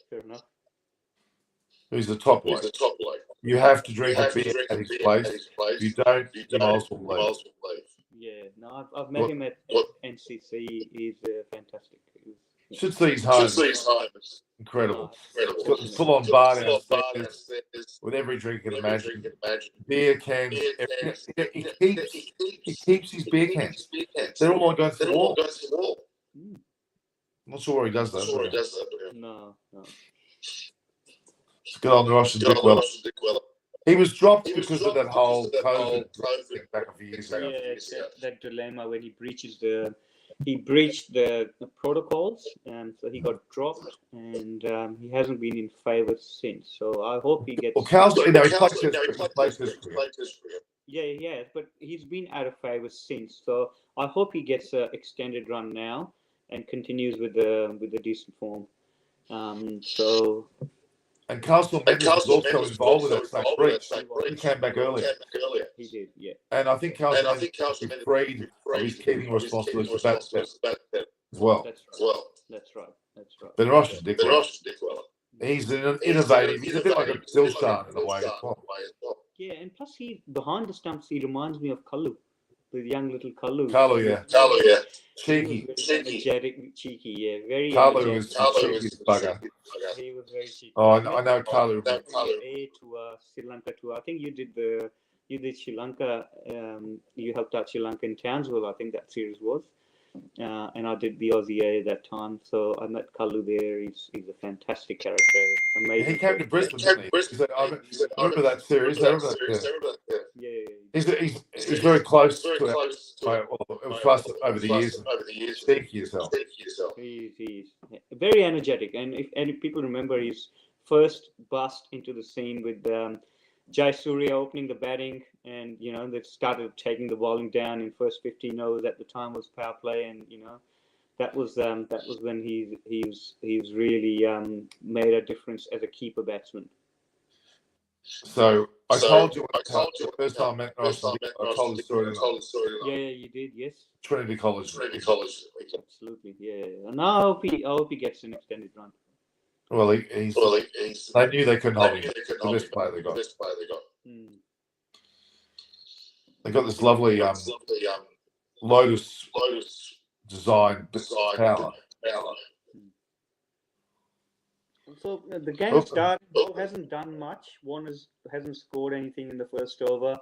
Fair enough. Who's the top bloke? You have to drink a beer at his place. If you don't, you might as well leave. Yeah, no, I've met him at NCC. He's fantastic. Should see his home. Incredible. He's got the full-on bar downstairs with every drink you can imagine. Beer cans. He keeps his beer cans. They're all against the wall. I'm not sure where he does that. No. It's good on the Russian Dick Weller. He was dropped because of that whole COVID thing back a few years ago. Yeah, that dilemma when he breached the protocols, and so he got dropped, and he hasn't been in favour since. So I hope he gets. Well, Cal's, he plays his career. Yeah, but he's been out of favour since. So I hope he gets an extended run now and continues with the decent form. And Carlson was also involved with that same breach. He came back earlier. He did, yeah. And I think Carlson is freed of his keeping responsibility for that as well. That's right. But Russian Dick Weller. He's an innovative. He's a bit like a Dilshan in a way as well. Yeah, and plus he behind the stumps he reminds me of Kallu, the young little Kallu. Kallu, yeah. Cheeky. Energetic, cheeky, yeah. Very. Kallu was cheeky bugger. He was very cheeky. Oh, I know Kallu. To Sri Lanka too. I think you did Sri Lanka. You helped out Sri Lanka in Townsville. I think that series was. And I did the Aussie A at that time, so I met Kallu there. He's a fantastic character, amazing. He came to Brisbane, didn't he? I remember that series. Yeah. He's very close to it. It was close over the years. Speak yourself. He's very energetic, and if people remember his first bust into the scene with Jayasuriya opening the batting, and they started taking the bowling down in first 15 overs. At the time was power play, and that was when he was really made a difference as a keeper batsman. So I told you I told the you first time I met Ross, I told the story. Yeah, you did, yes. Trinity College. Absolutely, yeah. And I hope he gets an extended run. Well, he's. They knew they couldn't hold him. The best player they got. Mm. They got this lovely Lotus design power. So the game started. Ball hasn't done much. Warner's hasn't scored anything in the first over.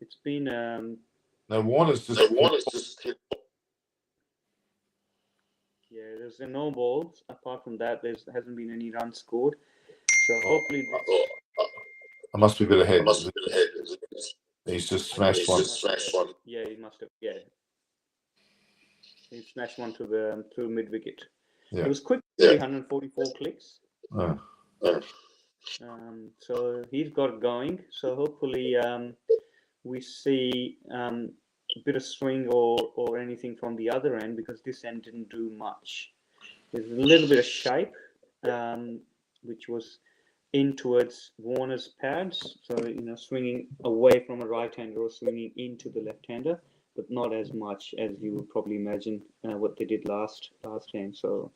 It's been No, Warner's just. yeah. There's no balls. Apart from that, there hasn't been any runs scored. So hopefully, I must be a bit ahead. He's just smashed one. Yeah, he must have. Yeah, he smashed one to mid wicket. Yeah. It was quick. 144 clicks. Oh. So he's got it going. So hopefully we see a bit of swing or anything from the other end, because this end didn't do much. There's a little bit of shape, which was in towards Warner's pads. So, swinging away from a right-hander or swinging into the left-hander, but not as much as you would probably imagine what they did last game. So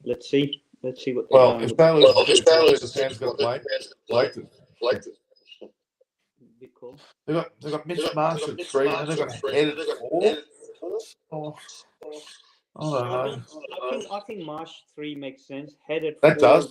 let's see what they're Well, if the fans got played, liked it. Big call. They got Mitch Marsh at 3, and they've got Head at 4. Oh, I don't know. I think Marsh 3 makes sense. Head at 4. That does.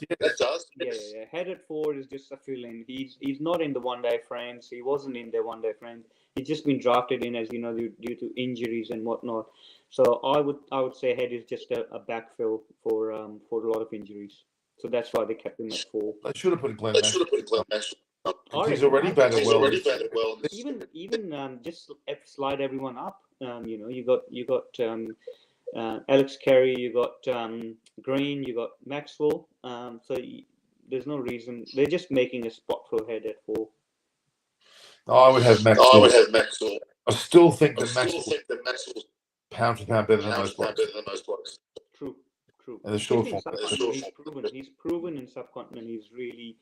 Yeah. Head at 4 is just a fill-in. He's not in the one-day frames. He wasn't in their one-day frames. He's just been drafted in, as you know, due to injuries and whatnot. So I would say Head is just a backfill for a lot of injuries. So that's why they kept him at 4. They should have put Glenn Nash. He's I already batted well. Even just slide everyone up. You got Alex Carey, you got Green, you got Maxwell. So there's no reason. They're just making a spot for Head at 4. I would have Maxwell. I still think that Maxwell pound for pound better than most blokes. True. And the short form. He's proven in subcontinent. He's really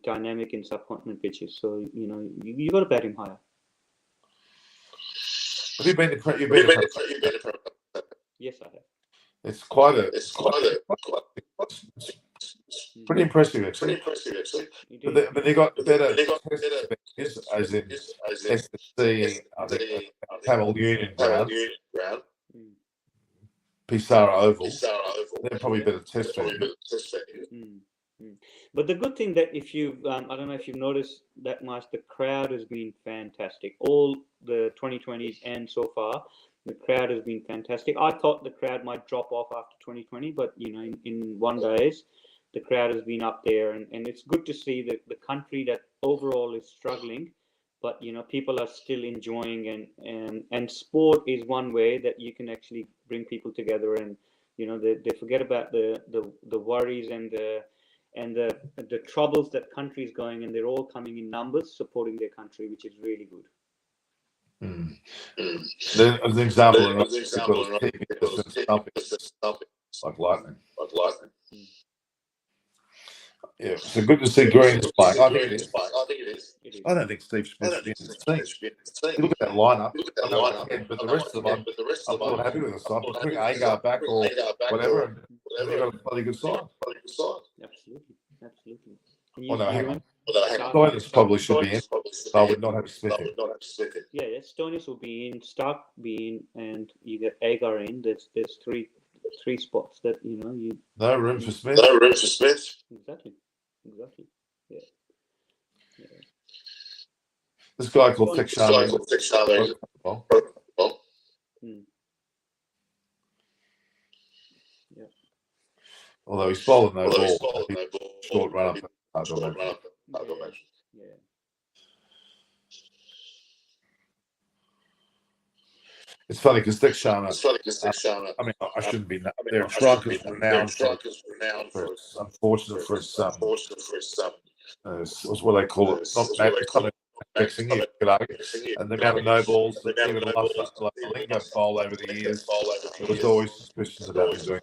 dynamic in subcontinent pitches. So you got to bet him higher. Have you been to? Yes, I have. It's quite pretty impressive, actually. But they got better as in SSC, I think, Tamil Union ground, Pisara Oval. They're probably better test venue. But the good thing that if you, I don't know if you've noticed that much, the crowd has been fantastic. All the 2020s and so far, the crowd has been fantastic. I thought the crowd might drop off after 2020, but in one days, the crowd has been up there, and it's good to see that the country that overall is struggling, but people are still enjoying, and sport is one way that you can actually bring people together, and they forget about the worries and the troubles that country is going, and they're all coming in numbers supporting their country, which is really good. As an example, like lightning. Yeah, so good to see Green is playing. I think it is. I don't think Steve Smith's been in his team. You look at that lineup, but the rest of them, I'm not happy with the side. But bring Agar back or whatever, and you've got a bloody good side. Absolutely. Oh no, hang on. Stoinis probably should be in. I would not have Smith in. Yeah, Stoinis will be in, Stark be in, and you get Agar in. There's three spots that you. No room for Smith. Exactly. Yeah. This guy called Fekshane. Yeah. Although he's bowling no ball, short run up. Yeah. It's funny because Fekshane. I mean, I shouldn't be. They're drunk as renowned for. It's unfortunate for its What's what they call it? Not it's not mixing, you could argue. And the amount of no balls that even like Lanka bowled over the years, there was always suspicions about them doing.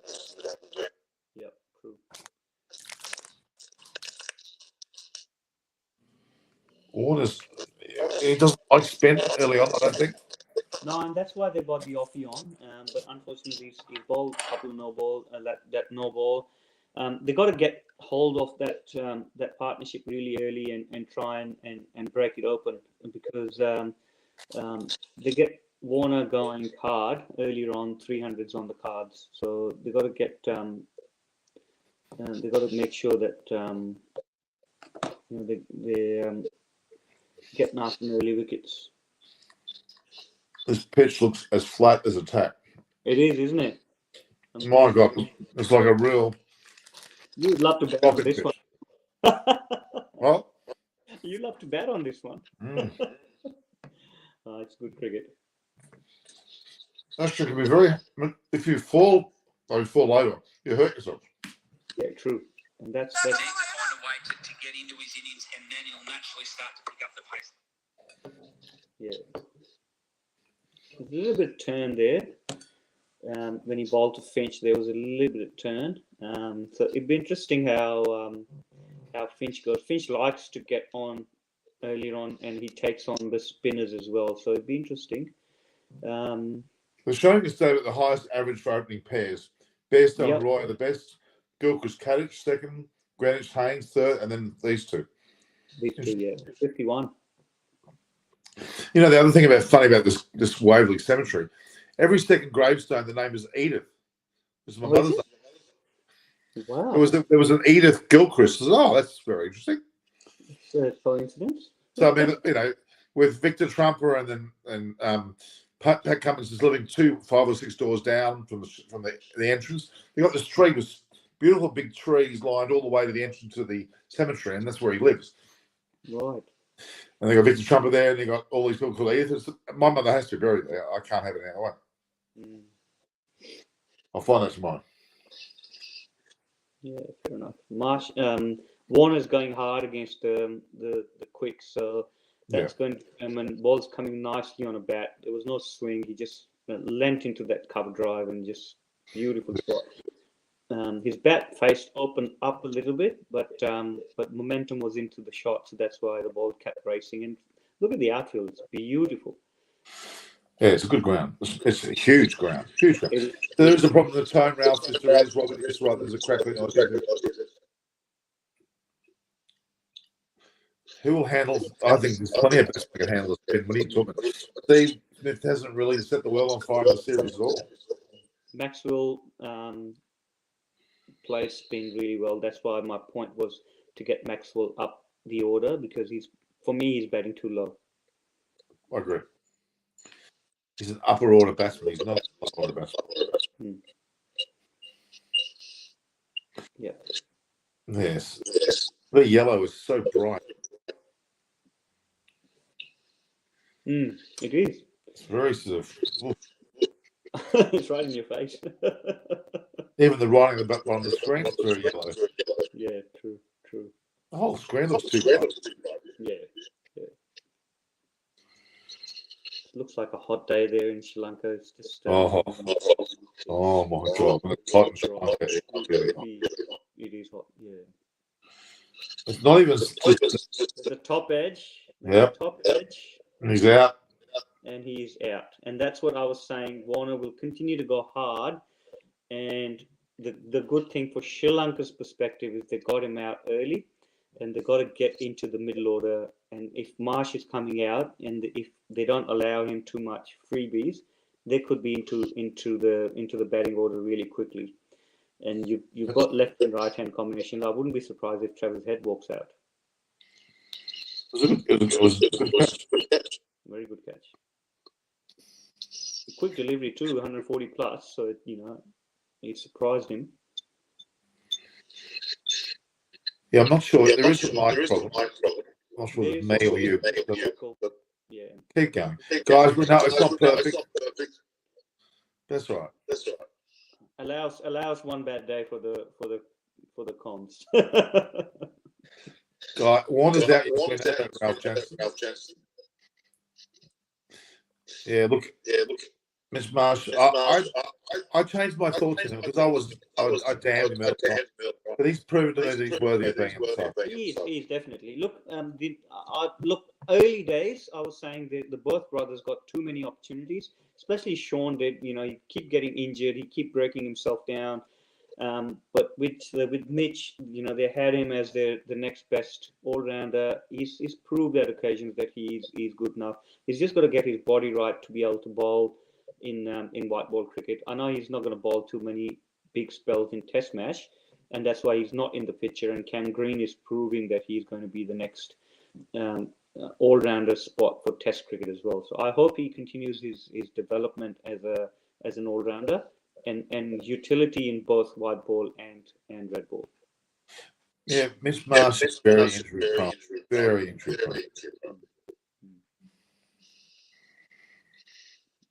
Yep, true. Warner's, he doesn't like spin early on, I don't think. No, and that's why they bought the Offie on. But unfortunately, he's bowled a couple of no ball, that no ball. They got to get hold of that partnership really early and try and break it open, because they get Warner going hard earlier on, 300s on the cards. So they got to they got to make sure that they get nice and early wickets. This pitch looks as flat as a tack. It is, isn't it? My God, it's like a real. You'd love to bet on this pitch. one. Well, you love to bet on this one. It's good cricket. Actually, can be very. If you fall or you fall over, you hurt yourself. Yeah, true. And that's. He needs to find a way to get into his innings, and then he'll naturally start to pick up the pace. Yeah. There's a little bit of turn there. When he bowled to Finch, there was a little bit of turn. So it'd be interesting how Finch goes. Finch likes to get on earlier on, and he takes on the spinners as well. So it'd be interesting. The showing is stayed at the highest average for opening pairs. Bairstow and Roy are the best. Gilchrist Kadich second, Greenwich Haynes third, and then these two. These two, yeah. 51. You know, the other thing funny about this Waverley cemetery, every second gravestone, the name is Edith. This is my mother's name. Wow. There was an Edith Gilchrist. Oh, that's very interesting. It's a coincidence. So I mean, you know, with Victor Trumper and Pat Cummins is living 5 or 6 doors down from the entrance. They got this tree with beautiful big trees lined all the way to the entrance to the cemetery, and that's where he lives. Right. And they got Victor Trumper there, and they got all these people called Edith. My mother has to be buried there. I can't have it now. I won't. I'll find that tomorrow. Yeah, fair enough. Warner's going hard against the quicks, so that's going to determine. Ball's coming nicely on a bat. There was no swing. He just leant into that cover drive and just beautiful spot. His bat faced open up a little bit, but momentum was into the shot, so that's why the ball kept racing. And look at the outfield; it's beautiful. Yeah, it's a good ground. It's a huge ground. Huge ground. There is a problem with the tone, Ralph. There is, Robert. It's right. There's a crackling. Who will handle? I think there's plenty of best can handle the spin. When he's talking, Steve Smith hasn't really set the world on fire in the series at all. Maxwell plays spin really well. That's why my point was to get Maxwell up the order, because he's batting too low. I agree. He's an upper order batsman. He's not an upper order batsman. Yeah. Yes. The yellow is so bright. It is. It's very sort of. It's right in your face. Even the writing on the screen is very yellow. Yeah, true. The whole screen looks too bright. Yeah. Looks like a hot day there in Sri Lanka. It's just oh my God! It's hot in Sri Lanka. It is hot. Yeah. It's not even the top edge. Yeah. Top edge. He's out. And he's out. And that's what I was saying. Warner will continue to go hard. And the good thing for Sri Lanka's perspective is they got him out early, and they got to get into the middle order. And if Marsh is coming out, and if they don't allow him too much freebies, they could be into the batting order really quickly. And you've got left and right hand combination. I wouldn't be surprised if Travis Head walks out. It was a good catch. Very good catch. A quick delivery too, 140 plus. So it surprised him. Yeah, I'm not sure. There is a mic problem. I'm not sure if it's me or you. Yeah. Keep going, guys. We know it's not perfect. That's right. Allows one bad day for the comms. Warner's out. Ralph Johnson. Yeah, look, Miss Marsh. I changed my thoughts on him because I damned him early on, but he's proven to me that he's worthy of being on the side. He is definitely. Look, look. Early days, I was saying that the both brothers got too many opportunities. Especially Sean did. You know, he keep getting injured. He keep breaking himself down. But with Mitch, you know, they had him as the next best all rounder. He's proved at occasions that he's good enough. He's just got to get his body right to be able to bowl in white ball cricket. I know he's not going to bowl too many big spells in Test match, and that's why he's not in the picture. And Cam Green is proving that he's going to be the next all-rounder spot for Test cricket as well. So I hope he continues his development as an all-rounder and utility in both white ball and red ball. Yeah, Miss Marsh is very injury prone. Very injury prone.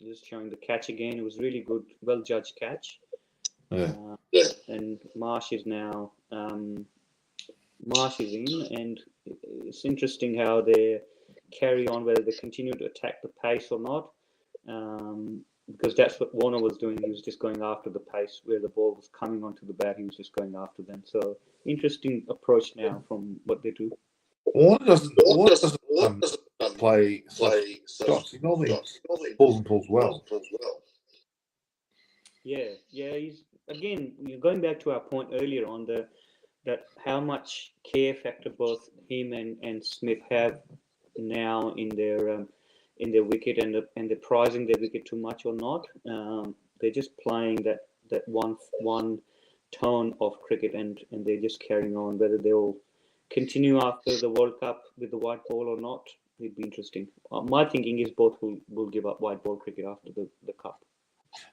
Just showing the catch again. It was really good, well judged catch. Yeah. And Marsh is now Marsh is in, and it's interesting how they carry on, whether they continue to attack the pace or not. Because that's what Warner was doing. He was just going after the pace where the ball was coming onto the bat. He was just going after them. So interesting approach now from what they do. Warner doesn't play shots. He normally pulls well. Yeah. He's again going back to our point earlier on that how much care factor both him and Smith have now in their wicket, and they're prizing their wicket too much or not. They're just playing that one tone of cricket, and they're just carrying on. Whether they'll continue after the World Cup with the white ball or not, it'd be interesting. My thinking is both will give up white ball cricket after the Cup.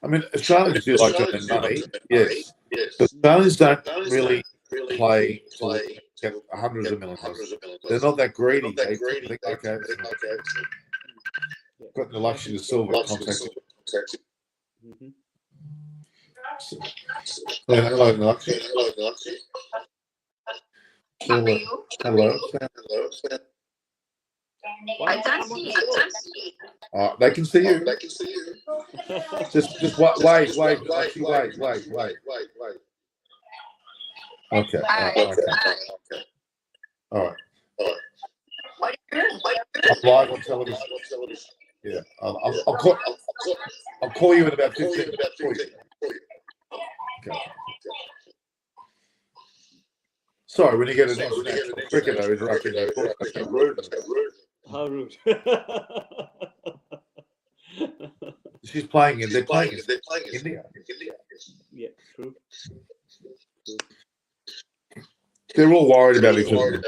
I mean, Australians do like earning money, yes. But Australians don't really play to get hundreds of millions. They're not that greedy. They think, okay, got the luxury of silver contact. Mm-hmm. Hello, Luxury. Hello. I can't see. They can see you. Just wait. Okay. All right. What are you doing? I'm live on television. Yeah. I'll call you in about 15 minutes. Okay. Sorry, when you get an international cricketer interrupting their book, that's kind of rude. How rude. They're playing in India. Yeah, true. They're all worried about each other,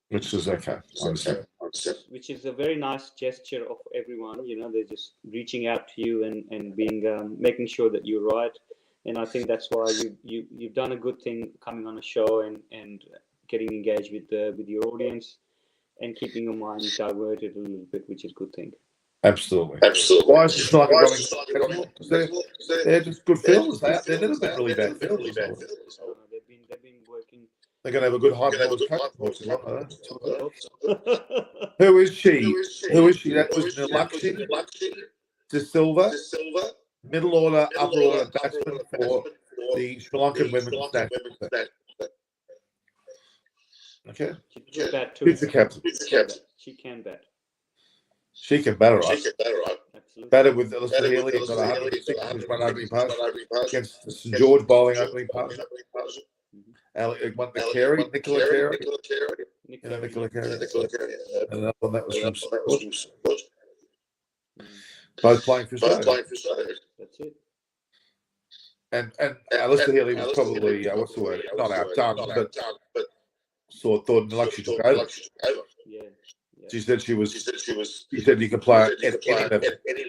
which is okay. I understand. Which is a very nice gesture of everyone. You know, they're just reaching out to you and being making sure that you're right. And I think that's why you've done a good thing coming on a show and getting engaged with your audience and keeping your mind diverted a little bit, which is a good thing. Absolutely. Why is this not running? They're just good films. They've never been really bad films. They've been working. They're going to have a good high-performance coach. Who is she? That was Nilakshi De Silva, middle order, upper order batsman for the Sri Lankan women's national team. Okay. She's the captain. She can bat. She can batter, right? Absolutely. Batted with Alistair Healy, got 106 in one opening pass against the St George bowling opening pass. Nicola Carey. Nicola Carey. And another one that was from Scotland. Both playing for Australia. That's it. And Alistair Healy was probably, what's the word? Not outdone, but thought Nilakshi took over. Yeah. She said she said you can play at any level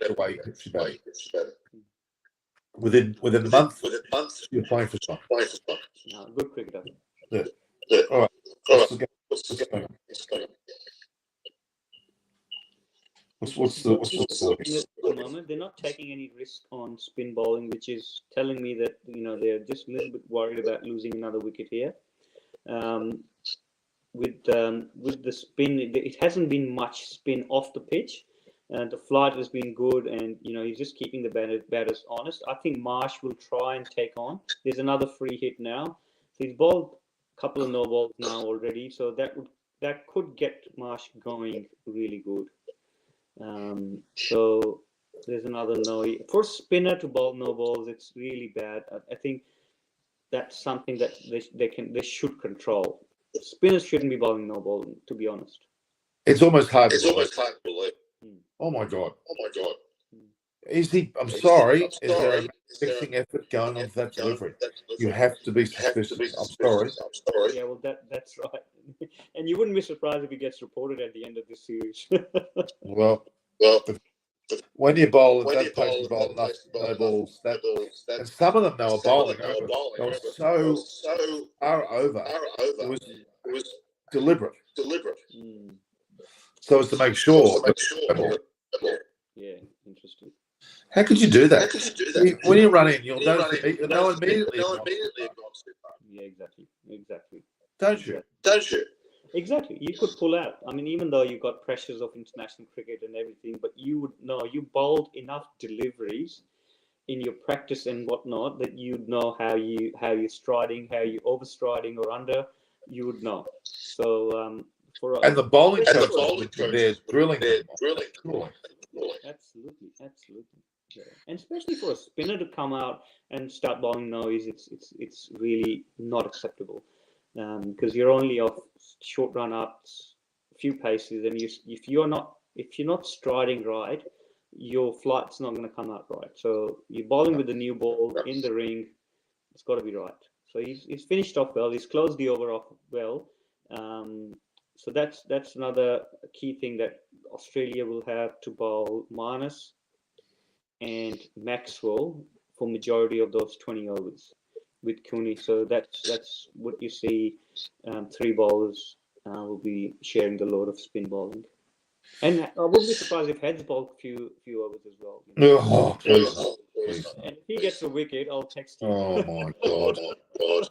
the way she batted. Within a month, you're playing for Scotland. No, good cricketer. Yeah. All right. What's going on? What's the At the moment, they're not taking any risk on spin bowling, which is telling me that they're just a little bit worried about losing another wicket here. with the spin, it hasn't been much spin off the pitch. The flight has been good, and he's just keeping the batters honest. I think Marsh will try and take on. There's another free hit now. So he's bowled a couple of no balls now already. So that could get Marsh going really good. So there's another no. For a spinner to bowl no balls, it's really bad. I think that's something that they should control. Spinners shouldn't be bowling no ball, to be honest. It's almost hard to It's believe. almost hard to believe. Oh my God. Oh my God. Is he? I'm Is sorry. I'm Is there sorry. a Is there fixing effort going on for that delivery? that You delivery? have to be You have to suspicious. be I'm suspicious. sorry. I'm sorry. Yeah, well, that's right. And you wouldn't be surprised if he gets reported at the end of this series. Well, Well, when you bowl when at you that pace, you bowl bowl enough no enough balls. no That balls, and some of them they were some of them bowling they were over. bowling They were over. so so far over. far over. It was It was deliberate, deliberate. so as to make So sure. to make sure. Yeah, interesting. How could you do How that? could you do that? When you run in, you'll When you notice run in, you'll know immediately. know if not, immediately if not too far. Yeah, exactly. don't you? Don't you? Exactly. You could pull out. I mean, even though you've got pressures of international cricket and everything, but you would know you bowled enough deliveries in your practice and whatnot that you'd know how you're striding, how you're overstriding or under. You would know. So And the bowling And the coaches bowling would be there coaches drilling them. drilling. Cool. absolutely. Yeah. And especially for a spinner to come out and start bowling noise, it's really not acceptable. Because you're only off short run ups, a few paces, and if you're not striding right, your flight's not going to come out right. So you're bowling with the new ball in the ring, it's got to be right. So he's finished off well. He's closed the over off well. So that's another key thing that Australia will have to bowl Marnus and Maxwell for majority of those 20 overs with Cooney. So that's what you see. Three bowlers will be sharing the load of spin bowling. And I wouldn't be surprised if Heads bowled a few overs as well. Oh, please. And if he gets a wicket, I'll text you. Oh my God. God.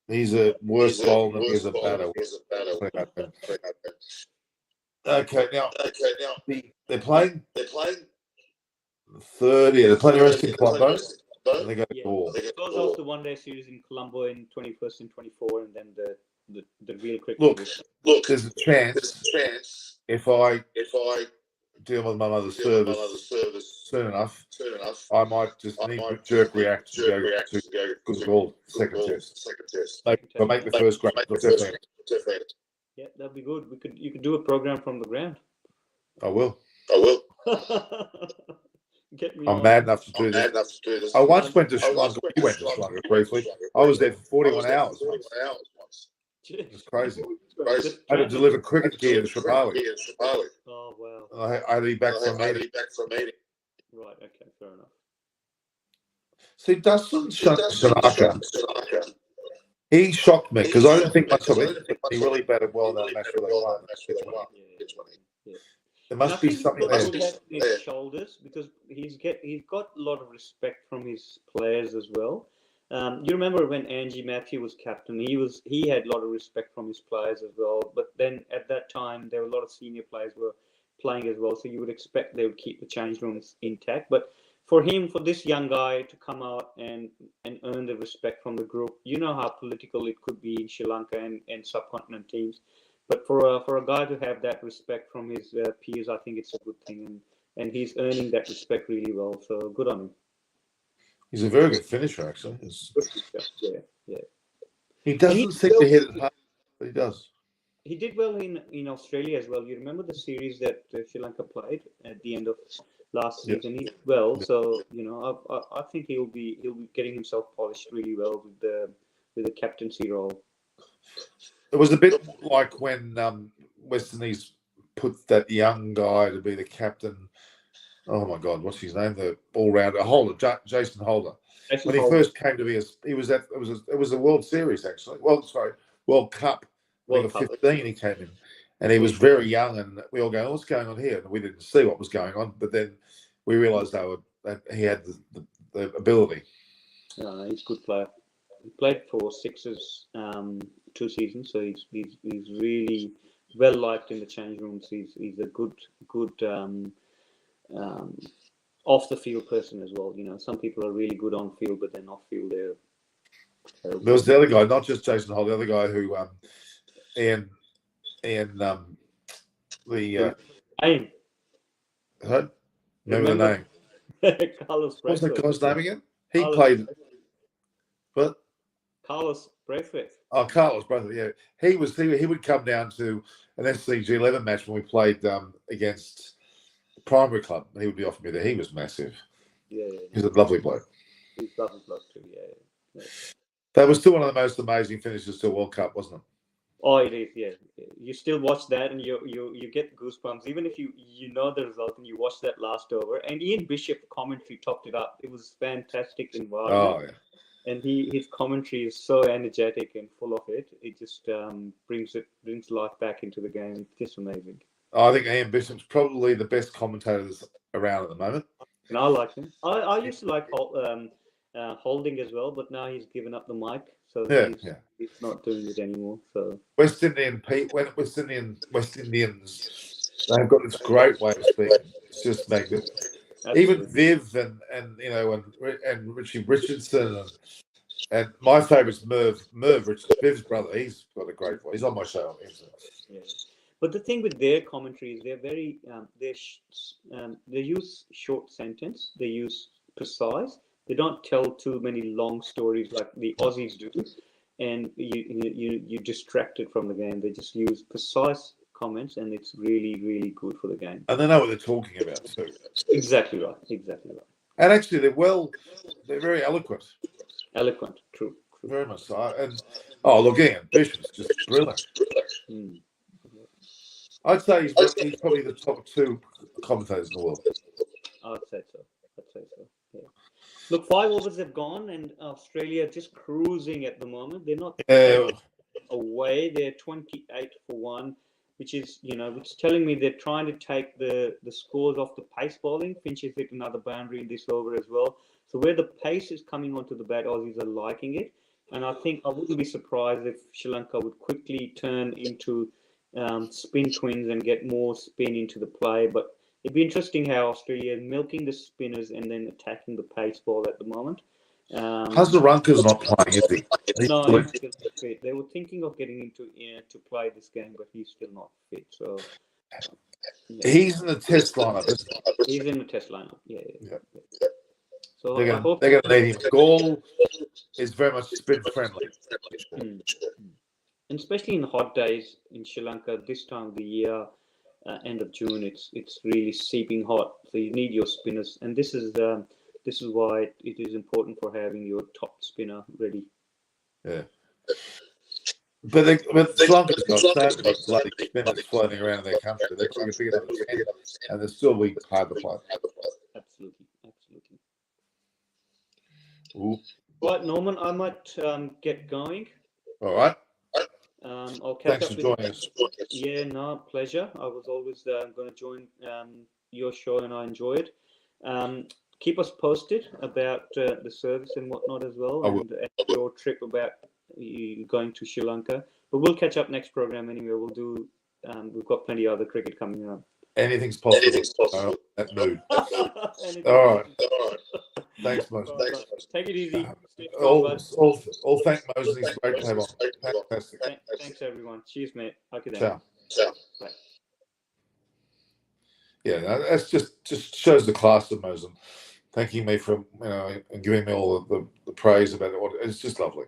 He's a worse He's a bowler than he worse is a bowler batter. than he is a batter. Okay, now Okay, now they're playing they're playing 30. They're playing the rest in they're playing Colombo. the And they go Yeah. ball. It goes off the one-day series in Colombo in 21st and 24, and then the real cricket. Look, is- Look, there's a chance there's a chance if I if I deal with my mother's deal with my service other service soon enough, soon enough, I might just I need might jerk react to jerk go react to to go good ball second ball, test. second test. Like, if I make the first grade, Make I'll the first definitely. definitely. Yeah, that'd be good. You could do a program from the ground. I will. I will. Get me I'm on. mad enough to I'm do mad this. enough to do this. I once went to I Sri once Lanka. went We to went to Sri Sri Lanka Lanka briefly. briefly. I was there for I 41 was there for hours 41 once. hours once. It was crazy. Crazy. I had to deliver cricket gear to Tripoli. Here in Tripoli. Oh wow. I had to be back I from a had to meeting. be back from a meeting. Right. Okay. Fair enough. See, Dustin Sanaka, Sanaka. he shocked me because I didn't think much of I it. didn't think He much of really it. batted well in He that really match batted where they well won. in that match where they won. Yeah. It's There And I must be think he's something got there. good head on his shoulders because he's got a lot of respect from his players as well. You remember when Angie Matthew was captain, he had a lot of respect from his players as well. But then at that time, there were a lot of senior players were playing as well, so you would expect they would keep the change rooms intact. But for this young guy to come out and earn the respect from the group, you know how political it could be in Sri Lanka and subcontinent teams. But for a guy to have that respect from his peers, I think it's a good thing, and he's earning that respect really well. So good on him. He's a very good finisher, actually. Yeah. He doesn't seem to hit it hard, but he does. He did well in Australia as well. You remember the series that Sri Lanka played at the end of last Yeah. season? He did well, Yeah. so I think he'll be getting himself polished really well with the captaincy role. It was a bit like when West Indies put that young guy to be the captain. Oh my God, what's his name? The all-rounder Holder, Jason Holder. When he first came to be, it was a World Series actually. Well, sorry, World Cup. World Cup. Cup. 15, he came in, and he was very young, and we all go, "What's going on here?" And we didn't see what was going on, but then we realised that he had the ability. He's a good player. He played for Sixers 2 seasons, so he's really well liked in the change rooms. He's a good off the field person as well. Some people are really good on field, but then off field they're terrible. There was the other guy, not just Jason Hall, the other guy who Ian the Ian, huh? Remember the name? Carlos What's that Braithwaite. guy's name again? He Carlos- played. What? Carlos Braithwaite. Oh, Carlos, brother. Yeah, he would come down to an SCG 11 match when we played against the Primary Club, and he would be off me there. He was massive. Yeah. He's a lovely bloke. He's lovely bloke too. Yeah. That was still one of the most amazing finishes to a World Cup, wasn't it? Oh, it is. Yeah, you still watch that, and you get goosebumps, even if you know the result and you watch that last over. And Ian Bishop commentary topped it up. It was fantastic environment. Oh, yeah. And his commentary is so energetic and full of it. It just brings life back into the game. It's just amazing. I think Ian Bishop's probably the best commentator that's around at the moment. And I like him. I used to like Holding as well, but now he's given up the mic, so he's not doing it anymore. So West Indians, they've got this great way of speaking. It's just magnificent. Even Viv and Richie Richardson and my favourite's Merv Richardson, Viv's brother. He's got a great voice. He's on my show. Yeah. But the thing with their commentary is they're very they use short sentence. They use precise. They don't tell too many long stories like the Aussies do, and you distracted from the game. They just use precise comments, and it's really, really good for the game. And they know what they're talking about too. Exactly right. And actually, they're very eloquent. Eloquent, true. Very much so. And look, Ian Bishop's just brilliant. Mm. I'd say he's probably the top 2 commentators in the world. I'd say so. Yeah. Look, 5 overs have gone, and Australia just cruising at the moment. They're not away. They're 28 for 1, which is, it's telling me they're trying to take the scores off the pace bowling. Finch has hit another boundary in this over as well. So where the pace is coming onto the bat, Aussies are liking it. And I think I wouldn't be surprised if Sri Lanka would quickly turn into spin twins and get more spin into the play. But it'd be interesting how Australia is milking the spinners and then attacking the pace ball at the moment. Hazaranka's not playing, is he? No, he's still not fit. They were thinking of getting him to play this game, but he's still not fit. So he's in the test lineup, isn't he? He's in the test lineup. Yeah. So they're going to need him. Gaul is very much spin friendly. And especially in hot days in Sri Lanka, this time of the year, end of June, it's really seeping hot. So you need your spinners, and this is why it is important for having your top spinner ready. Yeah. But Sri Lanka's got so many bloody spinners floating around in their country. They're trying to pick it up at 10, and they're still being hard to play. Absolutely. Ooh. Right, Norman, I might get going. All right. I'll catch Thanks up for with joining us. Yeah, no, pleasure. I was always going to join your show, and I enjoy it. Keep us posted about the service and whatnot as well, and your trip about you going to Sri Lanka. But we'll catch up next program anyway. We'll do. We've got plenty of other cricket coming up. Anything's possible. That mood. All right. Thanks, Moses. Take it easy. All thank Moses. He's great to have on. Fantastic. Thanks, everyone. Cheers, mate. Okay, Ciao. Bye. Yeah, that's just shows the class of Moses. Thanking me for and giving me all the praise about it. It's just lovely.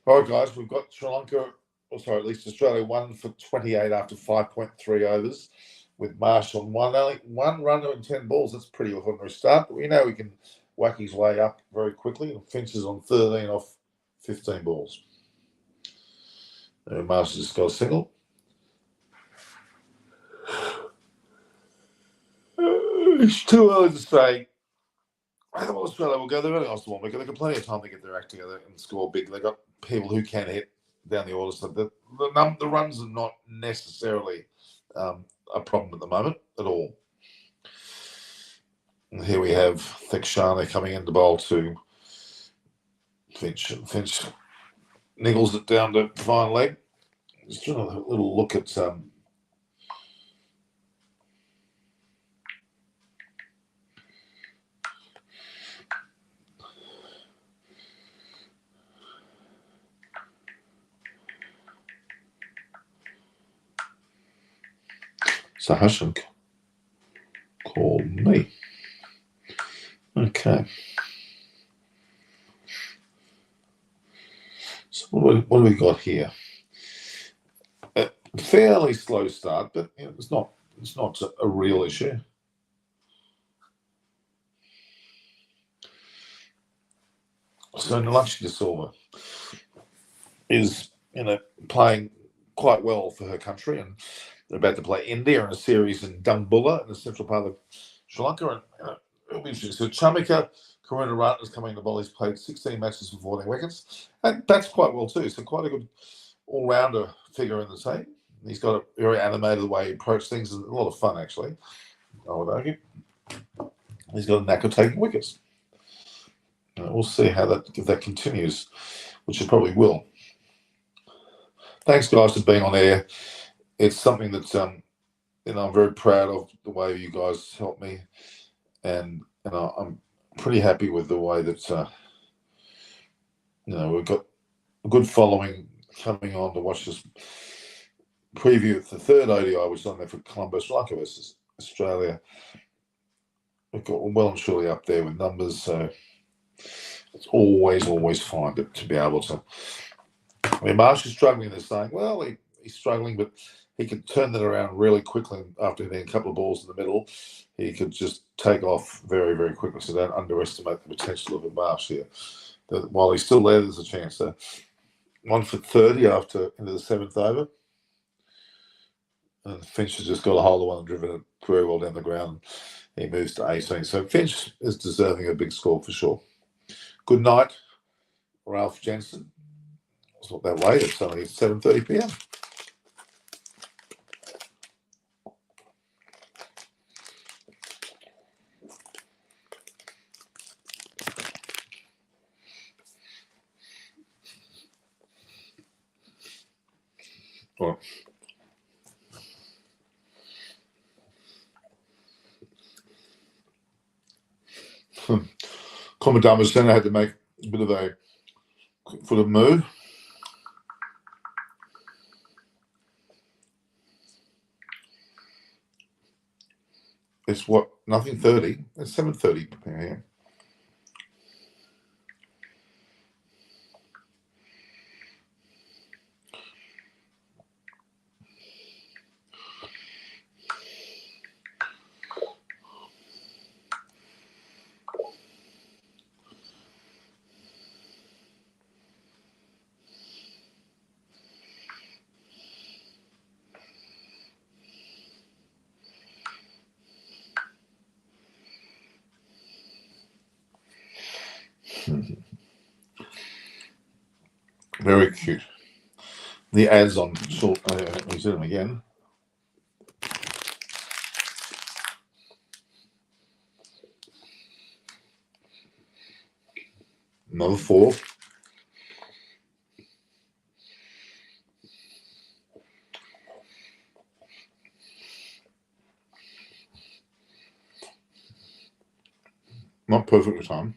All right, guys, we've got Sri Lanka, at least Australia 1 for 28 after 5.3 overs, with Marsh on only 1 run in 10 balls. That's a pretty ordinary start, but we know we can whack his way up very quickly. And Finch is on 13 off 15 balls. Marsh just got a single. It's too early to say. I think Australia will go. They've only lost 1 week. They've got plenty of time to get their act together and score big. They've got people who can hit down the order. So the runs are not necessarily a problem at the moment at all. And here we have Thekshane coming in to bowl to Finch. Finch niggles it down to fine leg. Just doing a little look at Sahashan called me. Okay. So what do we got here? A fairly slow start, but you know, it's not a real issue. So Nalanchi de Silva is, playing quite well for her country, and they're about to play India in a series in Dambulla in the central part of Sri Lanka, and it'll be interesting. So Chamika Karunaratne is coming in the ball. He's played 16 matches for 14 wickets, and bats quite well too. So quite a good all-rounder figure in the team. He's got a very animated way he approaches things, and a lot of fun actually, I would argue. He's got a knack of taking wickets. We'll see if that continues, which it probably will. Thanks, guys, for being on air. It's something that I'm very proud of the way you guys help me, and I'm pretty happy with the way that we've got a good following coming on to watch this preview of the third ODI, which is on there for Colombo, Sri Lanka versus Australia. We've got well and surely up there with numbers, so it's always fine to be able to. I mean, Marsh is struggling. They're saying, well, he's struggling, but he could turn that around really quickly after hitting a couple of balls in the middle. He could just take off very, very quickly. So don't underestimate the potential of a Marsh here. While he's still there, there's a chance. So 1 for 30 into the 7th over. And Finch has just got a hold of one and driven it very well down the ground. He moves to 18. So Finch is deserving a big score for sure. Good night, Ralph Jensen. It's not that late. It's only 7:30 p.m. All right. Commodama Centre had to make a bit of a quick footed move. It's what? Nothing 30. It's 7:30 p.m. Very cute. The ads on short. We see them again. Another 4. Not perfectly timed.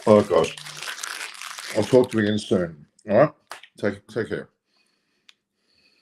Oh gosh. I'll talk to you again soon. All right? Take care.